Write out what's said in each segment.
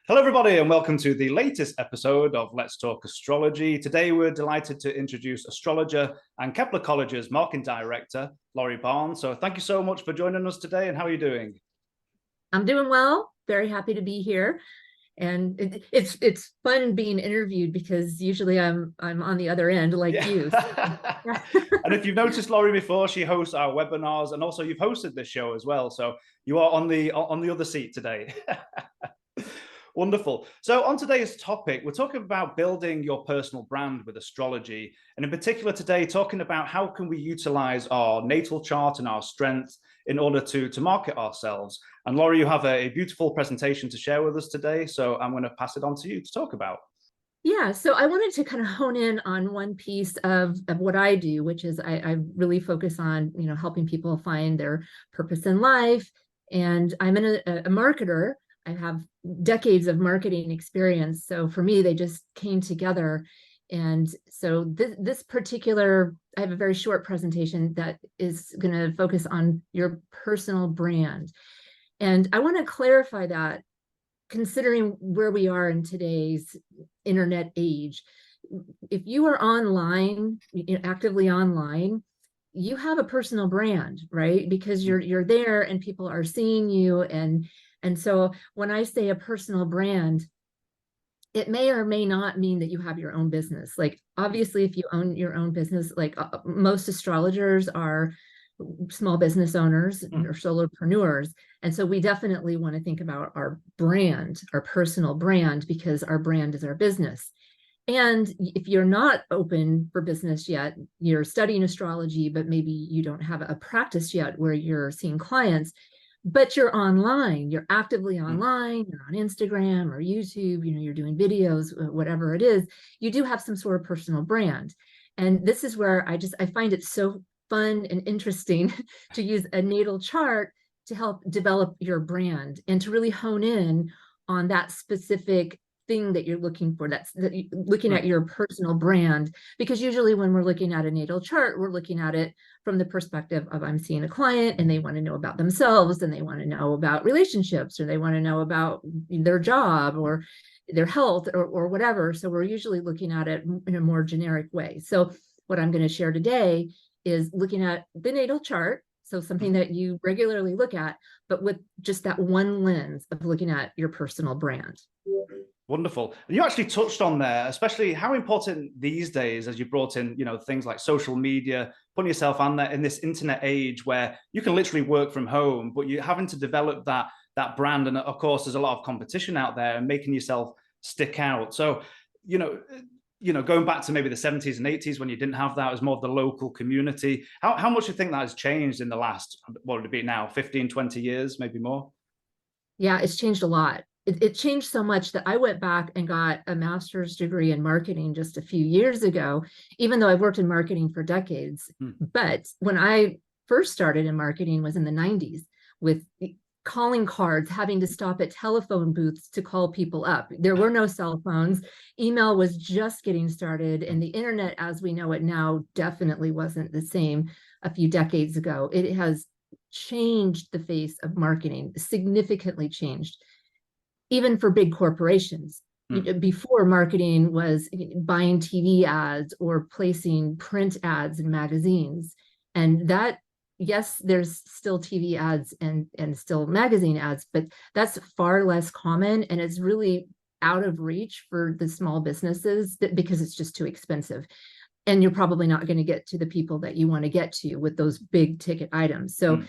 Hello, everybody, and welcome to the latest episode of Let's Talk Astrology. Today, we're delighted to introduce astrologer and KeplerCollege's marketing director, Laurie Barnes. So thank you so much for joining us today, and how are you doing? I'm doing well, very happy to be here. And it's fun being interviewed because usually I'm on the other end like you. Yeah. And if you've noticed Laurie before, she hosts our webinars, and also you've hosted this show as well. So you are on the other seat today. Wonderful. So on today's topic, we're talking about building your personal brand with astrology. And in particular today, talking about how can we utilize our natal chart and our strengths in order to market ourselves. And Laurie, you have a beautiful presentation to share with us today. So I'm going to pass it on to you to talk about. Yeah, so I wanted to kind of hone in on one piece of what I do, which is I really focus on, helping people find their purpose in life. And I'm a marketer. I have decades of marketing experience. So for me, they just came together. And so this particular, I have a very short presentation that is going to focus on your personal brand. And I want to clarify that, considering where we are in today's internet age, if you are online, actively online, you have a personal brand, right? Because you're there and people are seeing you. And so when I say a personal brand, it may or may not mean that you have your own business. Like, obviously, if you own your own business, like most astrologers are small business owners or solopreneurs. And so we definitely want to think about our brand, our personal brand, because our brand is our business. And if you're not open for business yet, you're studying astrology, but maybe you don't have a practice yet where you're seeing clients, but you're online, you're actively online, you're on Instagram or YouTube, you're doing videos, whatever it is, you do have some sort of personal brand. And this is where I find it so fun and interesting to use a natal chart to help develop your brand and to really hone in on that specific thing that you're looking for, looking at your personal brand. Because usually when we're looking at a natal chart, we're looking at it from the perspective of, I'm seeing a client and they want to know about themselves, and they want to know about relationships, or they want to know about their job or their health or whatever. So we're usually looking at it in a more generic way. So what I'm going to share today is looking at the natal chart, so something that you regularly look at, but with just that one lens of looking at your personal brand. Wonderful. You actually touched on there, especially how important these days, as you brought in, things like social media, putting yourself on there in this internet age where you can literally work from home, but you're having to develop that brand. And of course, there's a lot of competition out there and making yourself stick out. So, going back to maybe the 70s and 80s when you didn't have that, it was more of the local community. How much do you think that has changed in the last, what would it be now, 15, 20 years, maybe more? Yeah, it's changed a lot. It changed so much that I went back and got a master's degree in marketing just a few years ago, even though I've worked in marketing for decades. But when I first started in marketing was in the 90s with calling cards, having to stop at telephone booths to call people up. There were no cell phones. Email was just getting started, and the internet as we know it now definitely wasn't the same a few decades ago. It has changed the face of marketing, significantly changed, even for big corporations. Before, marketing was buying TV ads or placing print ads in magazines. And that, yes, there's still TV ads and still magazine ads, but that's far less common. And it's really out of reach for the small businesses because it's just too expensive. And you're probably not going to get to the people that you want to get to with those big ticket items. So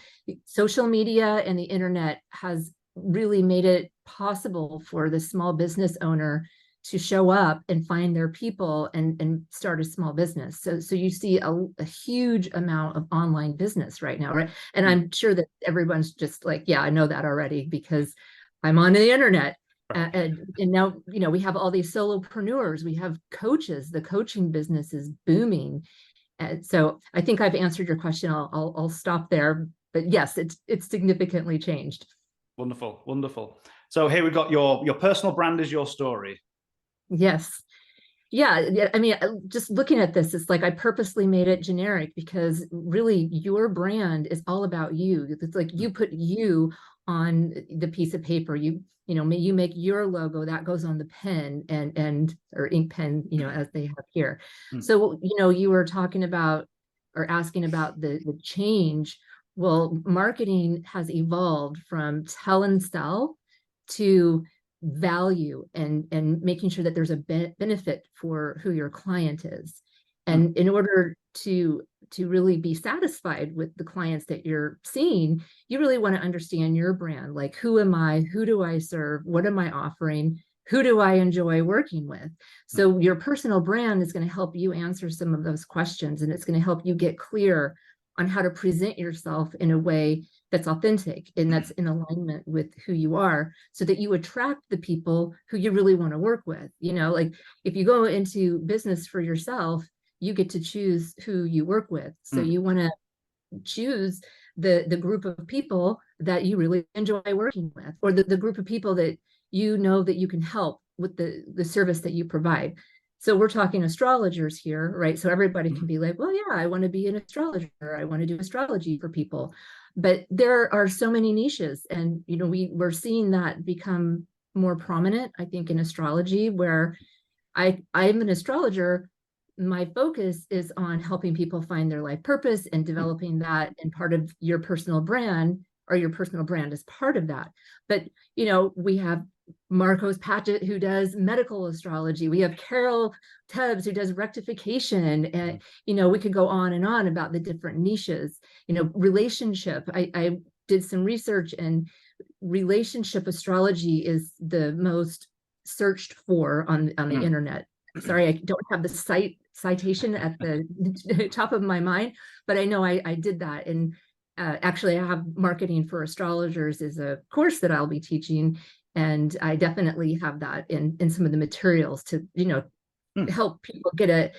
social media and the internet has really made it possible for the small business owner to show up and find their people and start a small business. So you see a huge amount of online business right now, right? And I'm sure that everyone's just like, yeah, I know that already because I'm on the internet. And now, we have all these solopreneurs, we have coaches, the coaching business is booming. And so I think I've answered your question. I'll stop there, but yes, it's significantly changed. Wonderful, wonderful. So here we've got your personal brand is your story. Yes. Yeah. I mean, just looking at this, it's like I purposely made it generic because really your brand is all about you. It's like you put you on the piece of paper. You make your logo that goes on the pen and or ink pen, as they have here. So, you were talking about or asking about the change. Well, marketing has evolved from tell and sell to value and making sure that there's a benefit for who your client is. And in order to really be satisfied with the clients that you're seeing, you really want to understand your brand. Like, who am I? Who do I serve? What am I offering? Who do I enjoy working with? So your personal brand is going to help you answer some of those questions, and it's going to help you get clear on how to present yourself in a way that's authentic and that's in alignment with who you are, so that you attract the people who you really want to work with. Like, if you go into business for yourself, you get to choose who you work with. So you want to choose the group of people that you really enjoy working with, or the group of people that that you can help with the service that you provide. So we're talking astrologers here, right? So everybody can be like, well, yeah, I want to be an astrologer. I want to do astrology for people. But there are so many niches, and we're seeing that become more prominent, I think, in astrology, where I'm an astrologer. My focus is on helping people find their life purpose and developing that, and part of your personal brand, or your personal brand is part of that. But, we have Marcos Patchett, who does medical astrology. We have Carol Tubbs, who does rectification. And, we could go on and on about the different niches. Relationship. I did some research, and relationship astrology is the most searched for on the internet. Sorry, I don't have the citation at the top of my mind, but I know I did that. And actually, I have Marketing for Astrologers is a course that I'll be teaching, and I definitely have that in some of the materials to help people get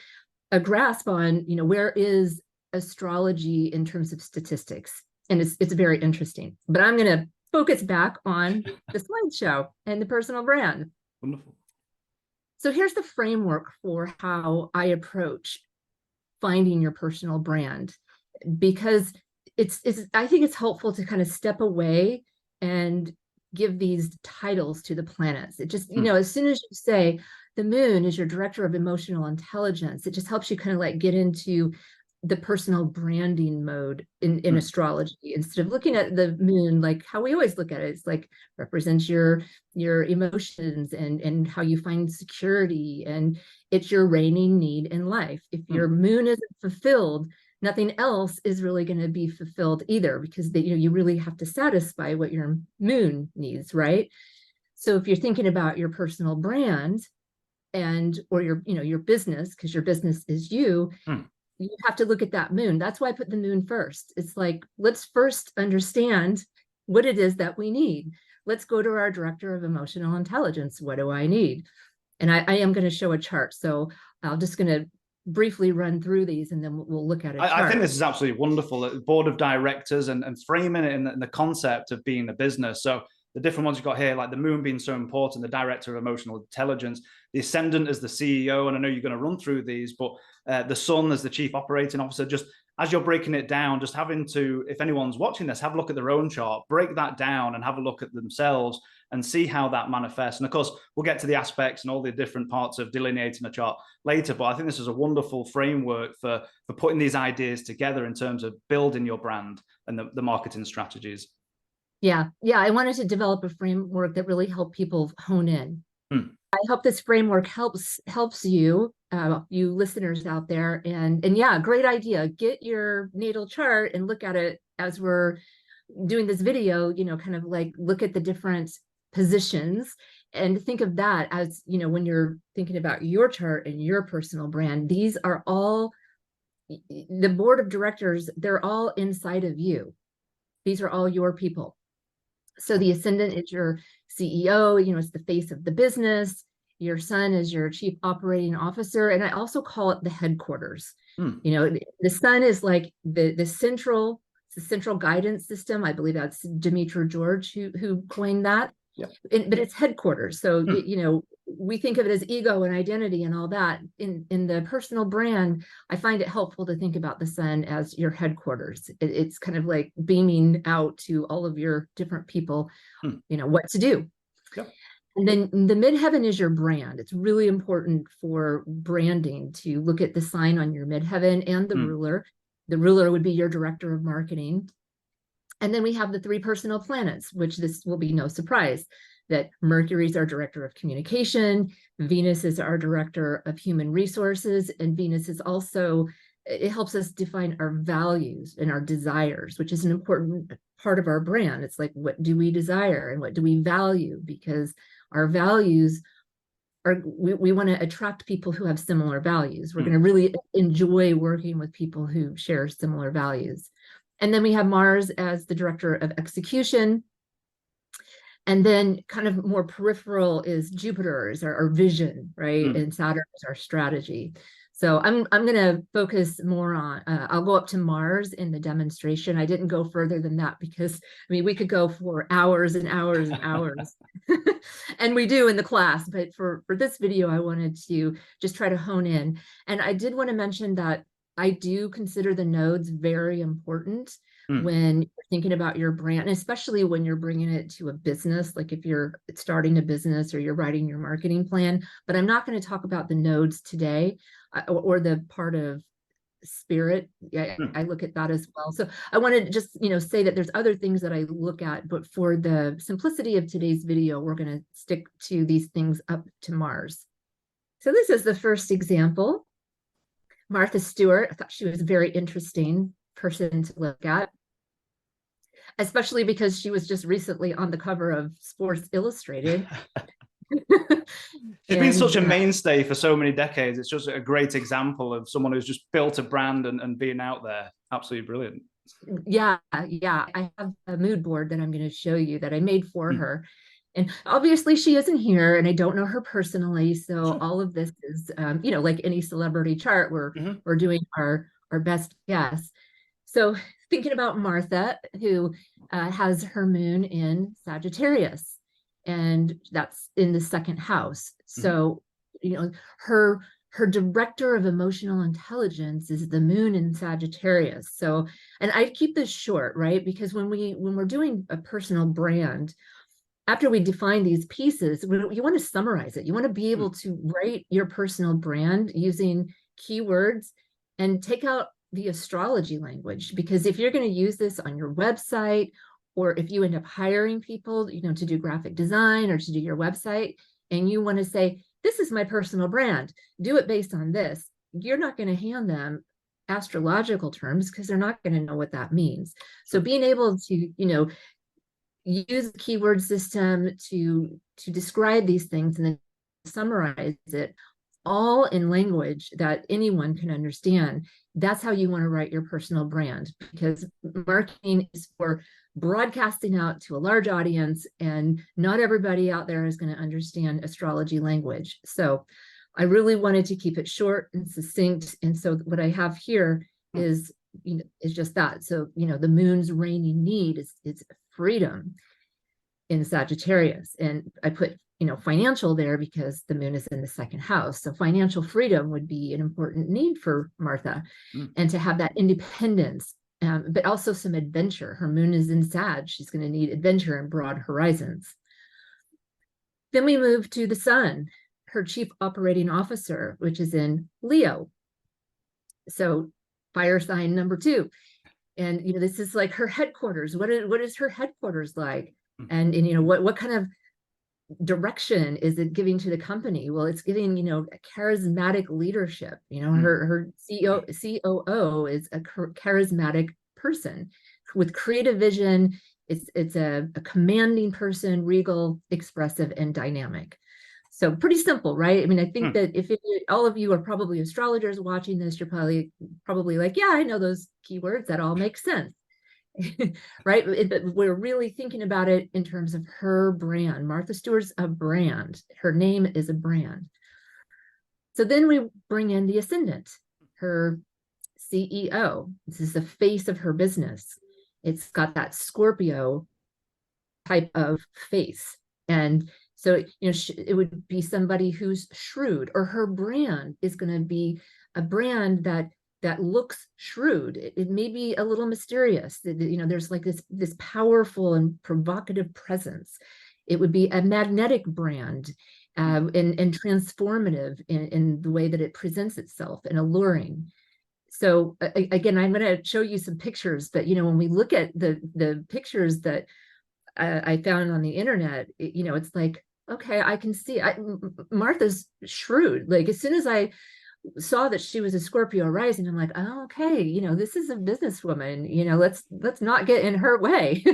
a grasp on where is astrology in terms of statistics. And it's very interesting. But I'm going to focus back on the slideshow and the personal brand. Wonderful. So here's the framework for how I approach finding your personal brand, because I think it's helpful to kind of step away and give these titles to the planets. It just, as soon as you say the moon is your director of emotional intelligence, it just helps you kind of like get into the personal branding mode in astrology, instead of looking at the moon like how we always look at it. It's like represents your emotions and how you find security, and it's your reigning need in life. If your moon isn't fulfilled, nothing else is really going to be fulfilled either, because you really have to satisfy what your moon needs, right? So if you're thinking about your personal brand or your business, because your business is you have to look at that moon. That's why I put the moon first. It's like, let's first understand what it is that we need. Let's go to our director of emotional intelligence. What do I need? And I am going to show a chart. So I'm just going to briefly run through these, and then we'll look at it. I think this is absolutely wonderful. The board of directors and framing it in the concept of being a business. So the different ones you've got here, like the moon being so important, the director of emotional intelligence, the ascendant as the CEO, and I know you're going to run through these, but the sun as the chief operating officer. Just as you're breaking it down, just having to, if anyone's watching this, have a look at their own chart, break that down and have a look at themselves and see how that manifests. And of course, we'll get to the aspects and all the different parts of delineating a chart later, but I think this is a wonderful framework for putting these ideas together in terms of building your brand and the marketing strategies. Yeah. I wanted to develop a framework that really helped people hone in. I hope this framework helps you, you listeners out there. And yeah, great idea. Get your natal chart and look at it as we're doing this video, kind of like look at the different positions and think of that as, when you're thinking about your chart and your personal brand. These are all the board of directors. They're all inside of you. These are all your people. So the ascendant is your CEO, it's the face of the business. Your sun is your chief operating officer. And I also call it the headquarters. The sun is like the central guidance system. I believe that's Demetra George who coined that. Yep. But it's headquarters. So, we think of it as ego and identity and all that. In the personal brand, I find it helpful to think about the sun as your headquarters. It's kind of like beaming out to all of your different people, what to do. Yep. And then the midheaven is your brand. It's really important for branding to look at the sign on your midheaven and the ruler. The ruler would be your director of marketing. And then we have the 3 personal planets, which this will be no surprise that Mercury is our director of communication, Venus is our director of human resources, and Venus is also, it helps us define our values and our desires, which is an important part of our brand. It's like, what do we desire and what do we value? Because our values are, we want to attract people who have similar values. We're going to really enjoy working with people who share similar values. And then we have Mars as the director of execution. And then kind of more peripheral is Jupiter, is our vision, right? And Saturn is our strategy. So I'm going to focus more on, I'll go up to Mars in the demonstration. I didn't go further than that because, I mean, we could go for hours and hours and hours. And we do in the class, but for this video, I wanted to just try to hone in. And I did want to mention that I do consider the nodes very important when you're thinking about your brand, especially when you're bringing it to a business, like if you're starting a business or you're writing your marketing plan. But I'm not going to talk about the nodes today or the part of spirit. I look at that as well. So I wanted to just, say that there's other things that I look at, but for the simplicity of today's video, we're going to stick to these things up to Mars. So this is the first example. Martha Stewart. I thought she was a very interesting person to look at, especially because she was just recently on the cover of Sports Illustrated. She's been such a mainstay for so many decades. It's just a great example of someone who's just built a brand and being out there. Absolutely brilliant. Yeah. I have a mood board that I'm going to show you that I made for her. And obviously she isn't here and I don't know her personally. So all of this is, like any celebrity chart, we're doing our best guess. So thinking about Martha, who has her moon in Sagittarius, and that's in the 2nd house. So, her director of emotional intelligence is the moon in Sagittarius. So, and I keep this short, right? Because when we're doing a personal brand, after we define these pieces, you want to summarize it. You want to be able to write your personal brand using keywords and take out the astrology language, because if you're going to use this on your website, or if you end up hiring people, to do graphic design or to do your website, and you want to say, this is my personal brand, do it based on this, you're not going to hand them astrological terms because they're not going to know what that means. So being able to, use the keyword system to describe these things and then summarize it all in language that anyone can understand. That's how you want to write your personal brand, because marketing is for broadcasting out to a large audience, and not everybody out there is going to understand astrology language. So I really wanted to keep it short and succinct. And so what I have here is, is just that. So, the moon's reigning need is freedom in Sagittarius. And I put, financial there because the moon is in the 2nd house. So financial freedom would be an important need for Martha, and to have that independence, but also some adventure. Her moon is in Sag. She's going to need adventure and broad horizons. Then we move to the sun, her chief operating officer, which is in Leo. So fire sign number 2. And, this is like her headquarters. What is her headquarters like? And what kind of direction is it giving to the company? Well, it's giving, a charismatic leadership. Her COO is a charismatic person with creative vision. It's a commanding person, regal, expressive, and dynamic. So pretty simple, right? I mean, I think that if all of you are probably astrologers watching this, you're probably like, yeah, I know those keywords. That all makes sense. Right? But we're really thinking about it in terms of her brand. Martha Stewart's a brand. Her name is a brand. So then we bring in the ascendant, her CEO. This is the face of her business. It's got that Scorpio type of face. And So, it would be somebody who's shrewd, or her brand is going to be a brand that looks shrewd. It may be a little mysterious. There's like this powerful and provocative presence. It would be a magnetic brand, and transformative in the way that it presents itself, and alluring. So again, I'm going to show you some pictures, but when we look at the pictures that I found on the internet, it's like, okay, I can see Martha's shrewd. Like, as soon as I saw that she was a Scorpio rising, I'm like, oh, okay, this is a businesswoman, let's not get in her way.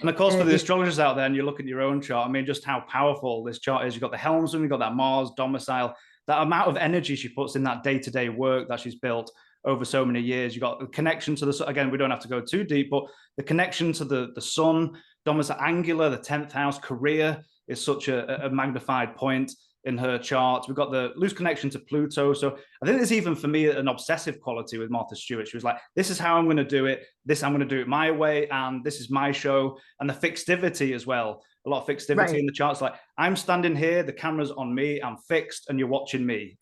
And of course, for the astrologers out there, and you look at your own chart, I mean, just how powerful this chart is. You've got the helmsman, you've got that Mars domicile, that amount of energy she puts in that day-to-day work that she's built over so many years. You've got the connection to the, again, we don't have to go too deep, but the connection to the sun, domicile angular, the 10th house, career is such a magnified point in her chart. We've got the loose connection to Pluto. So I think there's even, for me, an obsessive quality with Martha Stewart. She was like, this is how I'm going to do it. I'm going to do it my way. And this is my show. And the fixtivity as well. A lot of fixtivity in the charts. Like, I'm standing here, the camera's on me, I'm fixed, and you're watching me.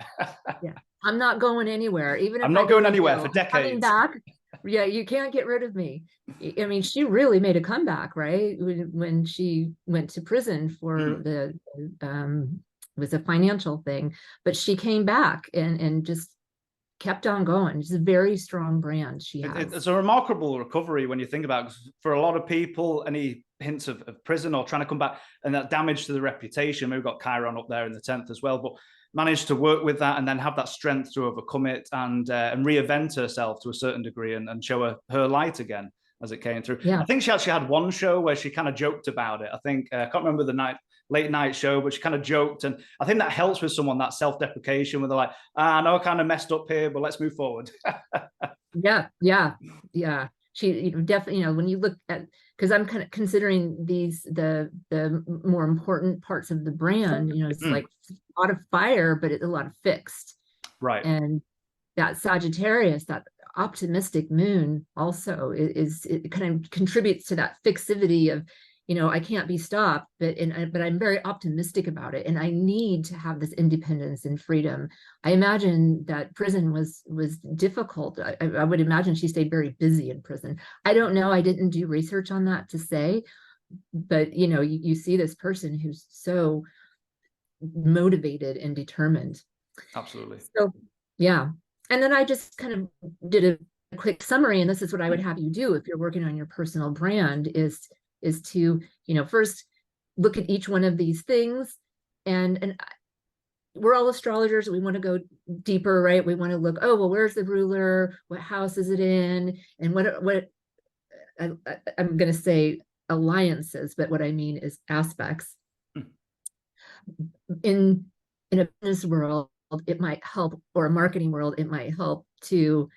Yeah, I'm not going anywhere. Even if I'm not going anywhere for decades. Coming back. Yeah, you can't get rid of me. I mean, she really made a comeback, right? When she went to prison for the was a financial thing, but she came back and just kept on going. It's a very strong brand she has. It's a remarkable recovery when you think about it. For a lot of people, any hints of prison or trying to come back, and that damage to the reputation. We've got Chiron up there in the 10th as well, but managed to work with that and then have that strength to overcome it and reinvent herself to a certain degree and show her light again as it came through. Yeah. I think she actually had one show where she kind of joked about it. I think, I can't remember the late night show, but she kind of joked. And I think that helps with someone, that self-deprecation, where they're like, I know I kind of messed up here, but let's move forward. Yeah. She definitely, when you look at, because I'm kind of considering the more important parts of the brand, it's like a lot of fire, but a lot of fixed. Right. And that Sagittarius, that optimistic moon also it kind of contributes to that fixivity of, I can't be stopped, but I'm very optimistic about it, and I need to have this independence and freedom. I imagine that prison was difficult. I would imagine she stayed very busy in prison. I don't know. I didn't do research on that to say, but you see this person who's so motivated and determined. Absolutely. So yeah, and then I just kind of did a quick summary, and this is what I would have you do if you're working on your personal brand is to, first look at each one of these things, and we're all astrologers. We want to go deeper, right? We want to look, oh, well, where's the ruler? What house is it in? And what I'm going to say alliances, but what I mean is aspects. In a business world, it might help, or a marketing world, it might help to,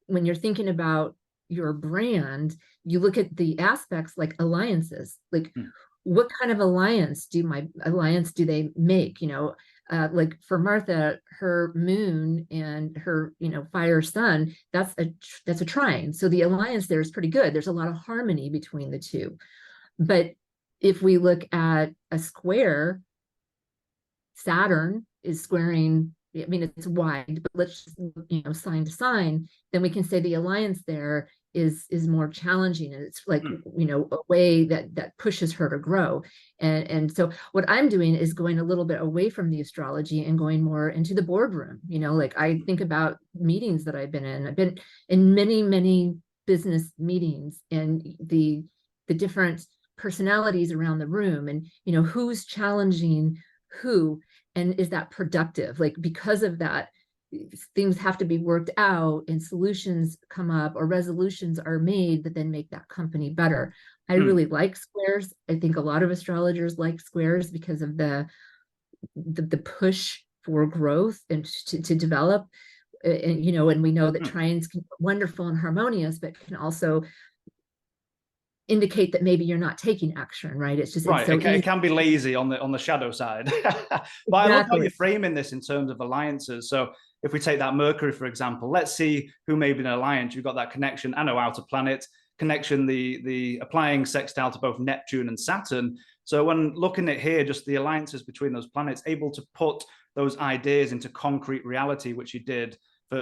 when you're thinking about your brand, you look at the aspects like alliances, like what kind of alliance do they make? Like for Martha, her moon and her, fire sun, that's a trine. So the alliance there is pretty good. There's a lot of harmony between the two. But if we look at a square, Saturn is squaring, I mean, it's wide, but let's just, sign to sign, then we can say the alliance there is more challenging, and it's like a way that pushes her to grow. And so what I'm doing is going a little bit away from the astrology and going more into the boardroom. Like I think about meetings that I've been in. I've been in many business meetings, and the different personalities around the room, and who's challenging who, and is that productive? Like, because of that, things have to be worked out and solutions come up, or resolutions are made that then make that company better. I really like squares. I think a lot of astrologers like squares because of the push for growth and to develop. And we know that trines can be wonderful and harmonious, but can also indicate that maybe you're not taking action, right? It's just right. It's so it can be lazy on the shadow side. But exactly. I love how you're framing this in terms of alliances. So if we take that Mercury, for example, let's see who may be an alliance. You've got that connection. I know outer planet connection, the applying sextile to both Neptune and Saturn. So when looking at here, just the alliances between those planets, able to put those ideas into concrete reality, which you did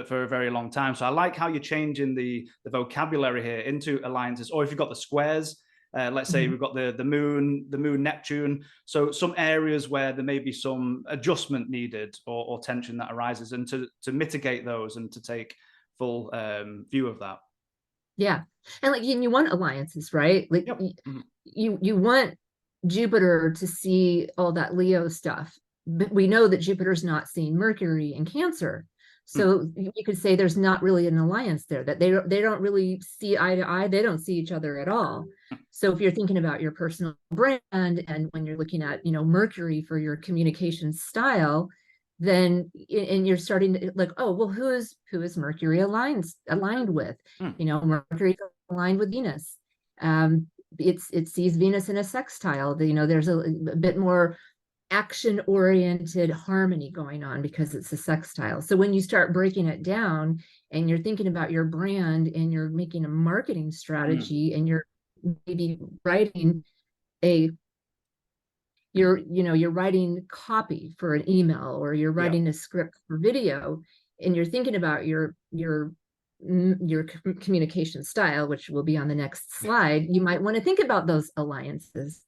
for a very long time. So I like how you're changing the vocabulary here into alliances, or if you've got the squares, let's say we've got the moon Neptune. So some areas where there may be some adjustment needed or tension that arises, and to mitigate those and to take full view of that. Yeah. And like you want alliances, right? Like Yep. you want Jupiter to see all that Leo stuff. But we know that Jupiter's not seeing Mercury in Cancer. So you could say there's not really an alliance there, that they don't really see eye to eye. They don't see each other at all. So if you're thinking about your personal brand, and when you're looking at, Mercury for your communication style, then and you're starting to like, oh, well, who is Mercury aligned with? Mercury aligned with Venus. It sees Venus in a sextile. There's a bit more action-oriented harmony going on because it's a sextile. So when you start breaking it down and you're thinking about your brand and you're making a marketing strategy and you're maybe writing you're writing copy for an email, or you're writing a script for video, and you're thinking about your communication style, which will be on the next slide, you might want to think about those alliances.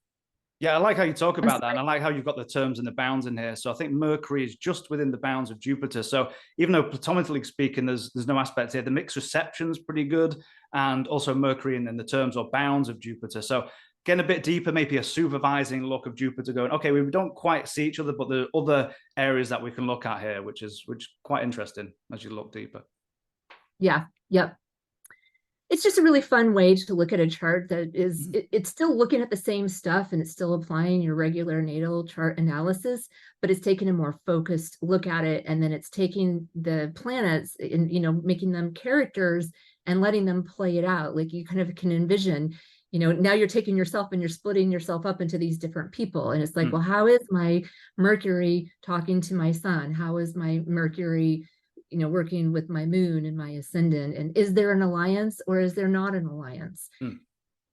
Yeah, I like how you talk about that, and I like how you've got the terms and the bounds in here. So I think Mercury is just within the bounds of Jupiter. So even though platonically speaking, there's no aspect here, the mixed reception's pretty good, and also Mercury in the terms or bounds of Jupiter. So getting a bit deeper, maybe a supervising look of Jupiter, going, okay, we don't quite see each other, but there are other areas that we can look at here, which is quite interesting as you look deeper. Yeah. Yep. It's just a really fun way to look at a chart that is, it's still looking at the same stuff, and it's still applying your regular natal chart analysis, but it's taking a more focused look at it. And then it's taking the planets and, making them characters and letting them play it out. Like you kind of can envision, now you're taking yourself and you're splitting yourself up into these different people. And it's like, well, how is my Mercury talking to my sun? How is my Mercury working with my moon and my ascendant? And is there an alliance or is there not an alliance?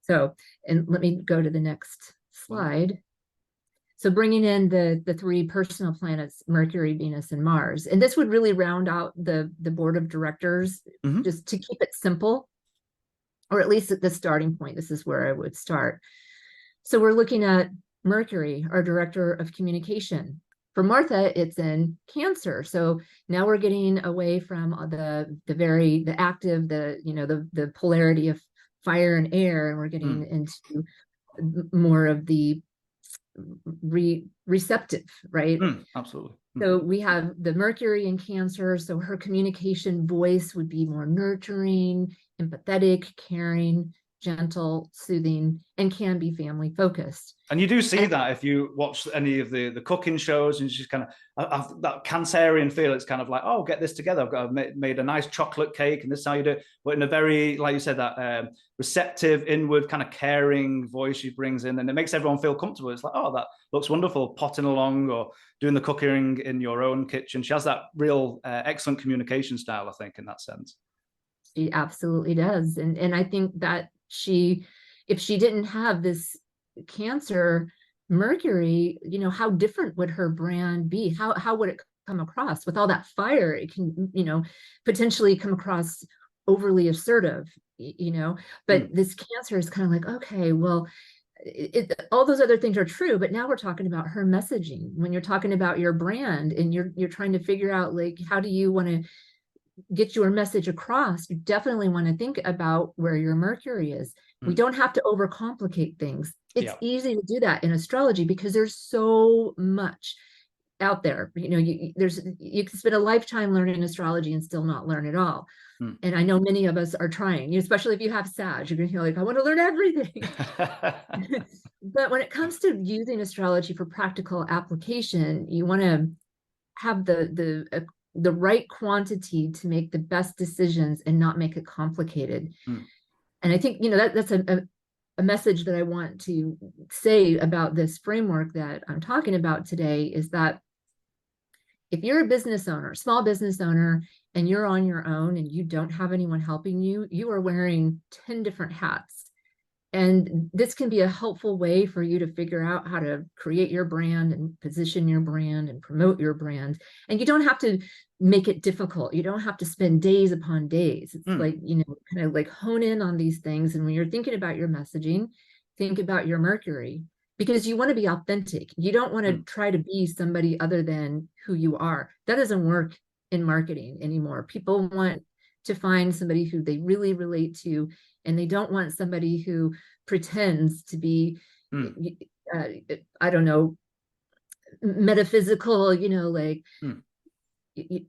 So, and let me go to the next slide. So bringing in the three personal planets, Mercury, Venus, and Mars. And this would really round out the board of directors, just to keep it simple, or at least at the starting point. This is where I would start. So we're looking at Mercury, our director of communication. For Martha, it's in Cancer. So now we're getting away from the active, the polarity of fire and air, and we're getting into more of the receptive, right? Absolutely. So we have the Mercury in Cancer. So her communication voice would be more nurturing, empathetic, caring, gentle, soothing, and can be family focused. And you do see that if you watch any of the cooking shows, and she's kind of that Cancerian feel. It's kind of like, oh, get this together. I've made a nice chocolate cake, and this is how you do it. But in a very, like you said, that receptive, inward, kind of caring voice she brings in, and it makes everyone feel comfortable. It's like, oh, that looks wonderful, potting along or doing the cooking in your own kitchen. She has that real excellent communication style, I think, in that sense. She absolutely does. And I think that if she didn't have this Cancer Mercury, how different would her brand be? How would it come across with all that fire? It can, potentially come across overly assertive, but this Cancer is kind of like, okay, well, all those other things are true, but now we're talking about her messaging. When you're talking about your brand and you're trying to figure out, like, how do you want to get your message across, you definitely want to think about where your Mercury is. We don't have to overcomplicate things. It's easy to do that in astrology because there's so much out there. You can spend a lifetime learning astrology and still not learn it all. And I know many of us are trying, especially if you have Sag, you're going to feel like, I want to learn everything. But when it comes to using astrology for practical application, you want to have the right quantity to make the best decisions and not make it complicated. And I think, that's a message that I want to say about this framework that I'm talking about today, is that if you're a business owner, small business owner, and you're on your own and you don't have anyone helping you, you are wearing 10 different hats. And this can be a helpful way for you to figure out how to create your brand and position your brand and promote your brand. And you don't have to make it difficult. You don't have to spend days upon days. It's like, you know, kind of like hone in on these things. And when you're thinking about your messaging, think about your Mercury, because you want to be authentic. You don't want to try to be somebody other than who you are. That doesn't work in marketing anymore. People want to find somebody who they really relate to, and they don't want somebody who pretends to be, I don't know, metaphysical, you know, like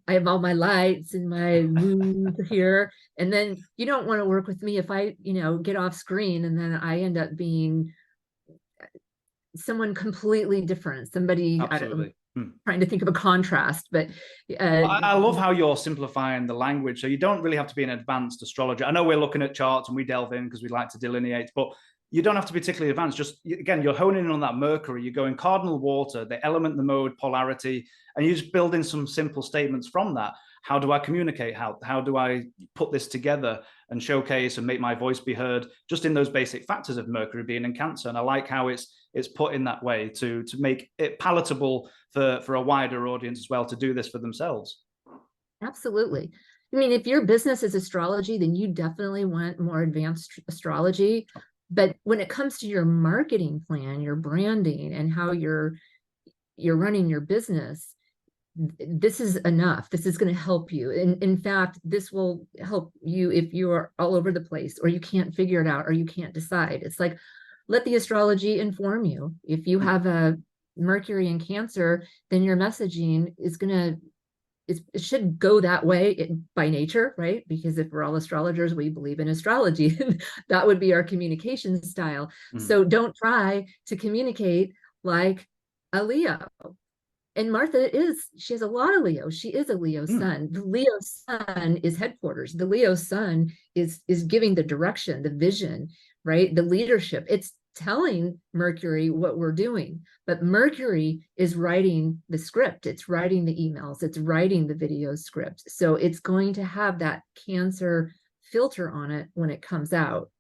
I have all my lights and my moon here. And then you don't want to work with me if I, you know, get off screen and then I end up being someone completely different, somebody, Absolutely. Trying to think of a contrast, but I love how you're simplifying the language, so you don't really have to be an advanced astrologer. I know we're looking at charts and we delve in because we like to delineate, but you don't have to be particularly advanced. Just again, you're honing in on that Mercury. You're going cardinal water, the element, the mode, polarity, and you just build in some simple statements from that. How do I communicate? How do I put this together and showcase and make my voice be heard? Just in those basic factors of Mercury being in Cancer, and I like how it's put in that way to make it palatable for a wider audience as well to do this for themselves. Absolutely. I mean, if your business is astrology, then you definitely want more advanced astrology. But when it comes to your marketing plan, your branding, and how you're running your business, this is enough. This is going to help you. In fact, this will help you if you are all over the place or you can't figure it out or you can't decide. It's like, let the astrology inform you. If you have a Mercury in Cancer, then your messaging is going to, it should go that way by nature, right? Because if we're all astrologers, we believe in astrology. That would be our communication style. So don't try to communicate like a Leo. And Martha she has a lot of Leo. She is a Leo sun. The Leo sun is headquarters. The Leo sun is giving the direction, the vision, right? The leadership. It's telling Mercury what we're doing, but Mercury is writing the script. It's writing the emails. It's writing the video script. So it's going to have that Cancer filter on it when it comes out.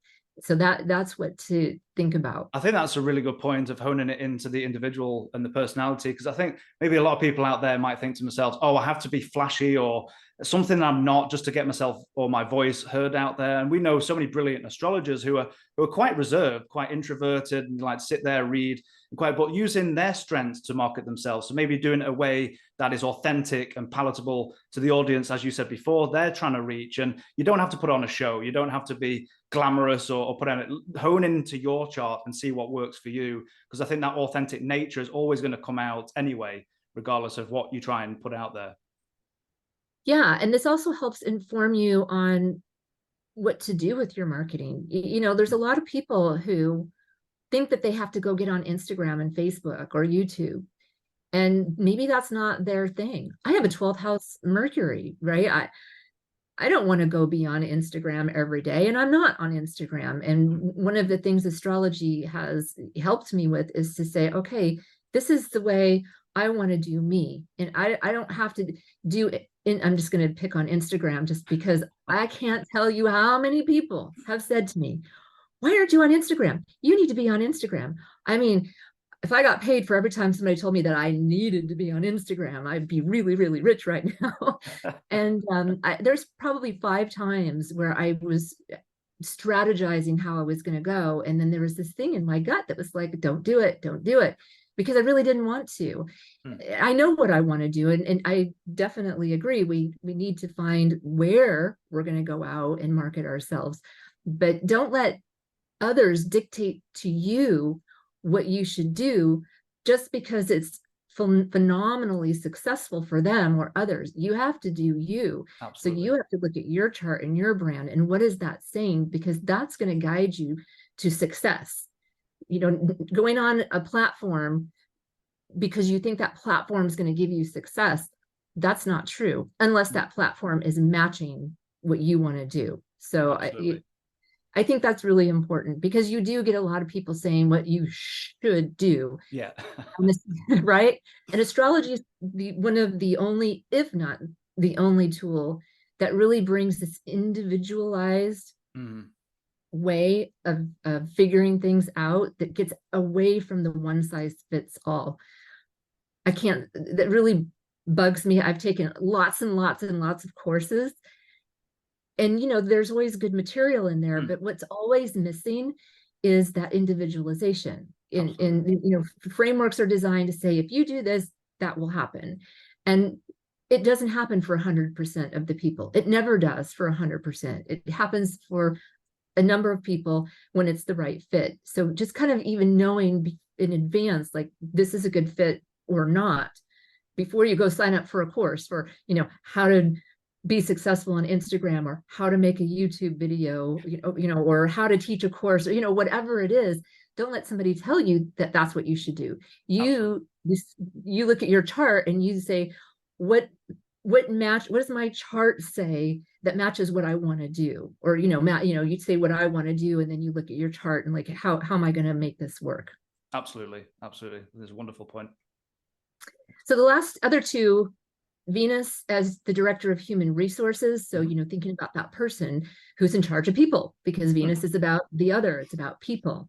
So that's what to think about. I think that's a really good point of honing it into the individual and the personality, because I think maybe a lot of people out there might think to themselves, oh, I have to be flashy or something I'm not, just to get myself or my voice heard out there. And we know so many brilliant astrologers who are quite reserved, quite introverted, and like sit there, read, but using their strengths to market themselves. So maybe doing it a way that is authentic and palatable to the audience, as you said before, they're trying to reach. And you don't have to put on a show. You don't have to be glamorous or put on it. Hone into your chart and see what works for you. Because I think that authentic nature is always going to come out anyway, regardless of what you try and put out there. Yeah. And this also helps inform you on what to do with your marketing. You know, there's a lot of people who think that they have to go get on Instagram and Facebook or YouTube. And maybe that's not their thing. I have a 12th house Mercury, right? I don't want to go be on Instagram every day, and I'm not on Instagram. And one of the things astrology has helped me with is to say, okay, this is the way I want to do me. And I don't have to do it. I'm just going to pick on Instagram just because I can't tell you how many people have said to me, why aren't you on Instagram? You need to be on Instagram. I mean, if I got paid for every time somebody told me that I needed to be on Instagram, I'd be really, really rich right now. And there's probably 5 times where I was strategizing how I was going to go. And then there was this thing in my gut that was like, don't do it, because I really didn't want to. I know what I want to do. And I definitely agree. We need to find where we're going to go out and market ourselves, but don't let others dictate to you what you should do just because it's phenomenally successful for them or others. You have to do you. Absolutely. So you have to look at your chart and your brand and what is that saying, because that's going to guide you to success. You know, going on a platform because you think that platform is going to give you success, that's not true unless that platform is matching what you want to do. So I think that's really important, because you do get a lot of people saying what you should do. Yeah. Right. And astrology is one of the only, if not the only tool that really brings this individualized way of figuring things out, that gets away from the one size fits all. That really bugs me. I've taken lots and lots and lots of courses, and there's always good material in there, but what's always missing is that individualization. In frameworks are designed to say, if you do this, that will happen. And it doesn't happen for 100% of the people. It never does for 100%. It happens for a number of people when it's the right fit. So just kind of even knowing in advance, like, this is a good fit or not, before you go sign up for a course for, how to be successful on Instagram, or how to make a YouTube video, or how to teach a course, or, whatever it is. Don't let somebody tell you that that's what you should do. You look at your chart and you say, what does my chart say that matches what I want to do? Or, you'd say what I want to do, and then you look at your chart and, like, how am I going to make this work? Absolutely. That's a wonderful point. So the last other two, Venus as the director of human resources. So, thinking about that person who's in charge of people, because Venus is about the other, it's about people.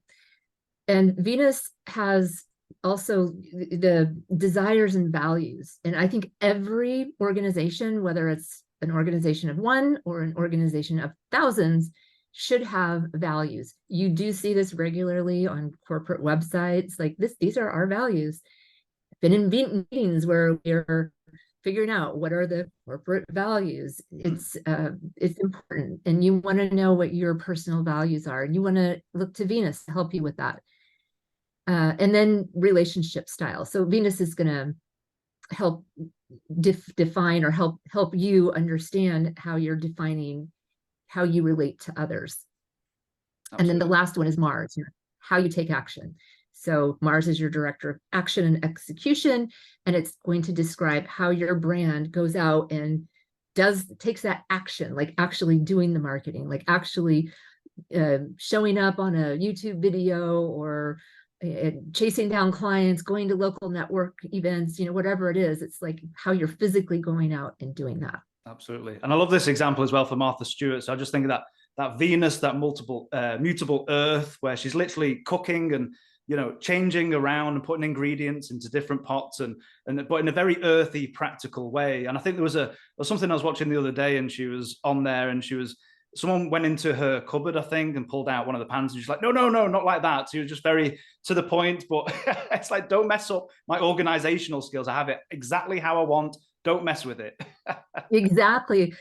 And Venus has also the desires and values. And I think every organization, whether it's an organization of one or an organization of thousands, should have values. You do see this regularly on corporate websites, like these are our values. I've been in meetings where we're figuring out what are the corporate values. It's important, and you want to know what your personal values are, and you want to look to Venus to help you with that. And then relationship style. So Venus is going to help define, or help you understand how you're defining how you relate to others. Absolutely. And then the last one is Mars, how you take action. So Mars is your director of action and execution, and it's going to describe how your brand goes out and takes that action, like actually doing the marketing, like actually showing up on a YouTube video, or chasing down clients, going to local network events, whatever it is. It's like how you're physically going out and doing that. Absolutely. And I love this example as well for Martha Stewart. So I just think of that Venus, that mutable earth, where she's literally cooking and changing around and putting ingredients into different pots, but in a very earthy, practical way. And I think there was something I was watching the other day, and she was on there, and someone went into her cupboard, I think, and pulled out one of the pans, and she's like, no, not like that. So you're just very to the point, but it's like, don't mess up my organizational skills. I have it exactly how I want. Don't mess with it. Exactly.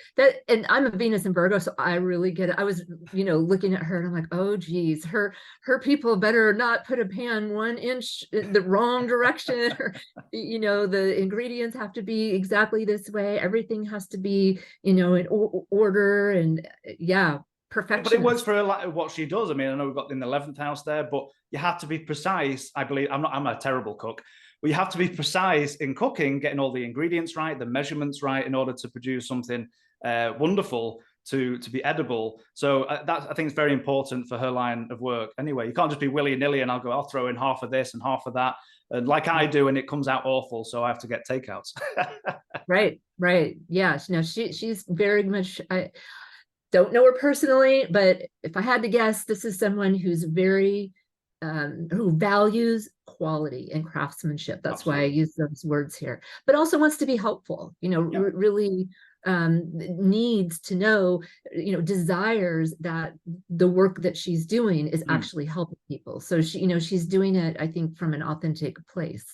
And I'm a Venus in Virgo, so I really get it. I was, looking at her, and I'm like, oh geez, her people better not put a pan 1 inch in the wrong direction. Or, the ingredients have to be exactly this way. Everything has to be, in order, and perfection. But it works for her, like what she does. I mean, I know we've got in the 11th house there, but you have to be precise. I believe I'm a terrible cook. But you have to be precise in cooking, getting all the ingredients right, the measurements right, in order to produce something wonderful to be edible. So that, I think, is very important for her line of work. Anyway, you can't just be willy-nilly and I'll throw in half of this and half of that, and like I do, and it comes out awful, so I have to get takeouts. Right. Yeah. No, she's very much. I don't know her personally, but if I had to guess, this is someone who's very who values quality and craftsmanship. That's Absolutely. Why I use those words here, but also wants to be helpful, really needs to know, desires that the work that she's doing is actually helping people. So she's doing it, I think, from an authentic place.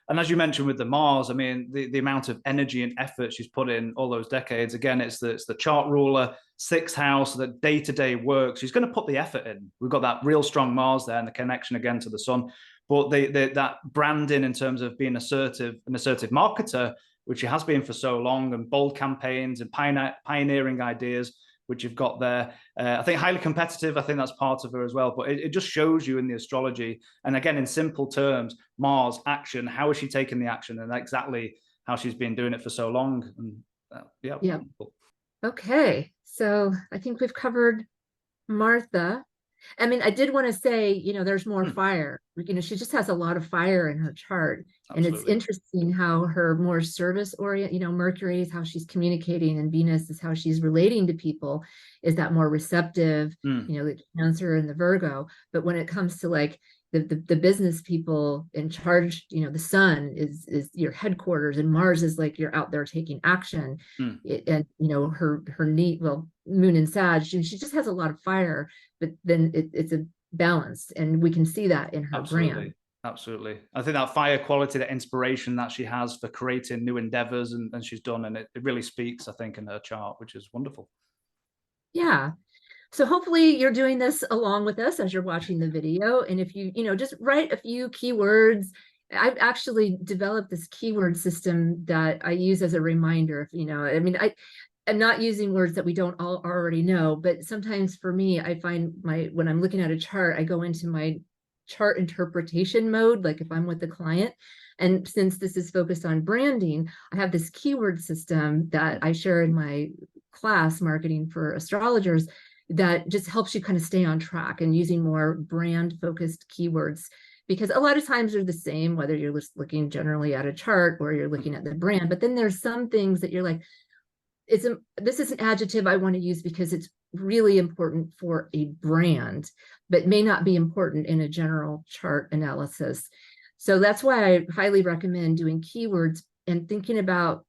And as you mentioned with the Mars, I mean, the amount of energy and effort she's put in all those decades. Again, it's the chart ruler, 6th house, that day-to-day work. She's going to put the effort in. We've got that real strong Mars there and the connection again to the sun. But that branding in terms of being an assertive marketer, which she has been for so long, and bold campaigns and pioneering ideas, which you've got there. I think highly competitive, I think that's part of her as well. But it just shows you in the astrology, and again, in simple terms, Mars, action, how is she taking the action, and exactly how she's been doing it for so long. And yeah. Okay, so I think we've covered Martha. I mean, I did want to say, you know, there's more fire. You know, she just has a lot of fire in her chart. And it's Absolutely. interesting how her more service orient, you know, Mercury is how she's communicating, and Venus is how she's relating to people, is that more receptive, you know, the Cancer and the Virgo. But when it comes to like the business people in charge, you know, the sun is your headquarters, and Mars is like you're out there taking action. And you know, her neat, well, Moon and Sag, she just has a lot of fire, but then it's a balance, and we can see that in her brand. Absolutely. I think that fire quality, that inspiration that she has for creating new endeavors, and she's done, and it really speaks, I think, in her chart, which is wonderful. Yeah. So hopefully you're doing this along with us as you're watching the video. And if you know, just write a few keywords. I've actually developed this keyword system that I use as a reminder. If you know, I mean, I'm not using words that we don't all already know, but sometimes for me, I find when I'm looking at a chart, I go into my chart interpretation mode, like if I'm with the client. And since this is focused on branding, I have this keyword system that I share in my class, Marketing for Astrologers, that just helps you kind of stay on track and using more brand focused keywords, because a lot of times they're the same, whether you're just looking generally at a chart or you're looking at the brand. But then there's some things that you're like, this is an adjective I want to use because it's really important for a brand, but may not be important in a general chart analysis. So that's why I highly recommend doing keywords and thinking about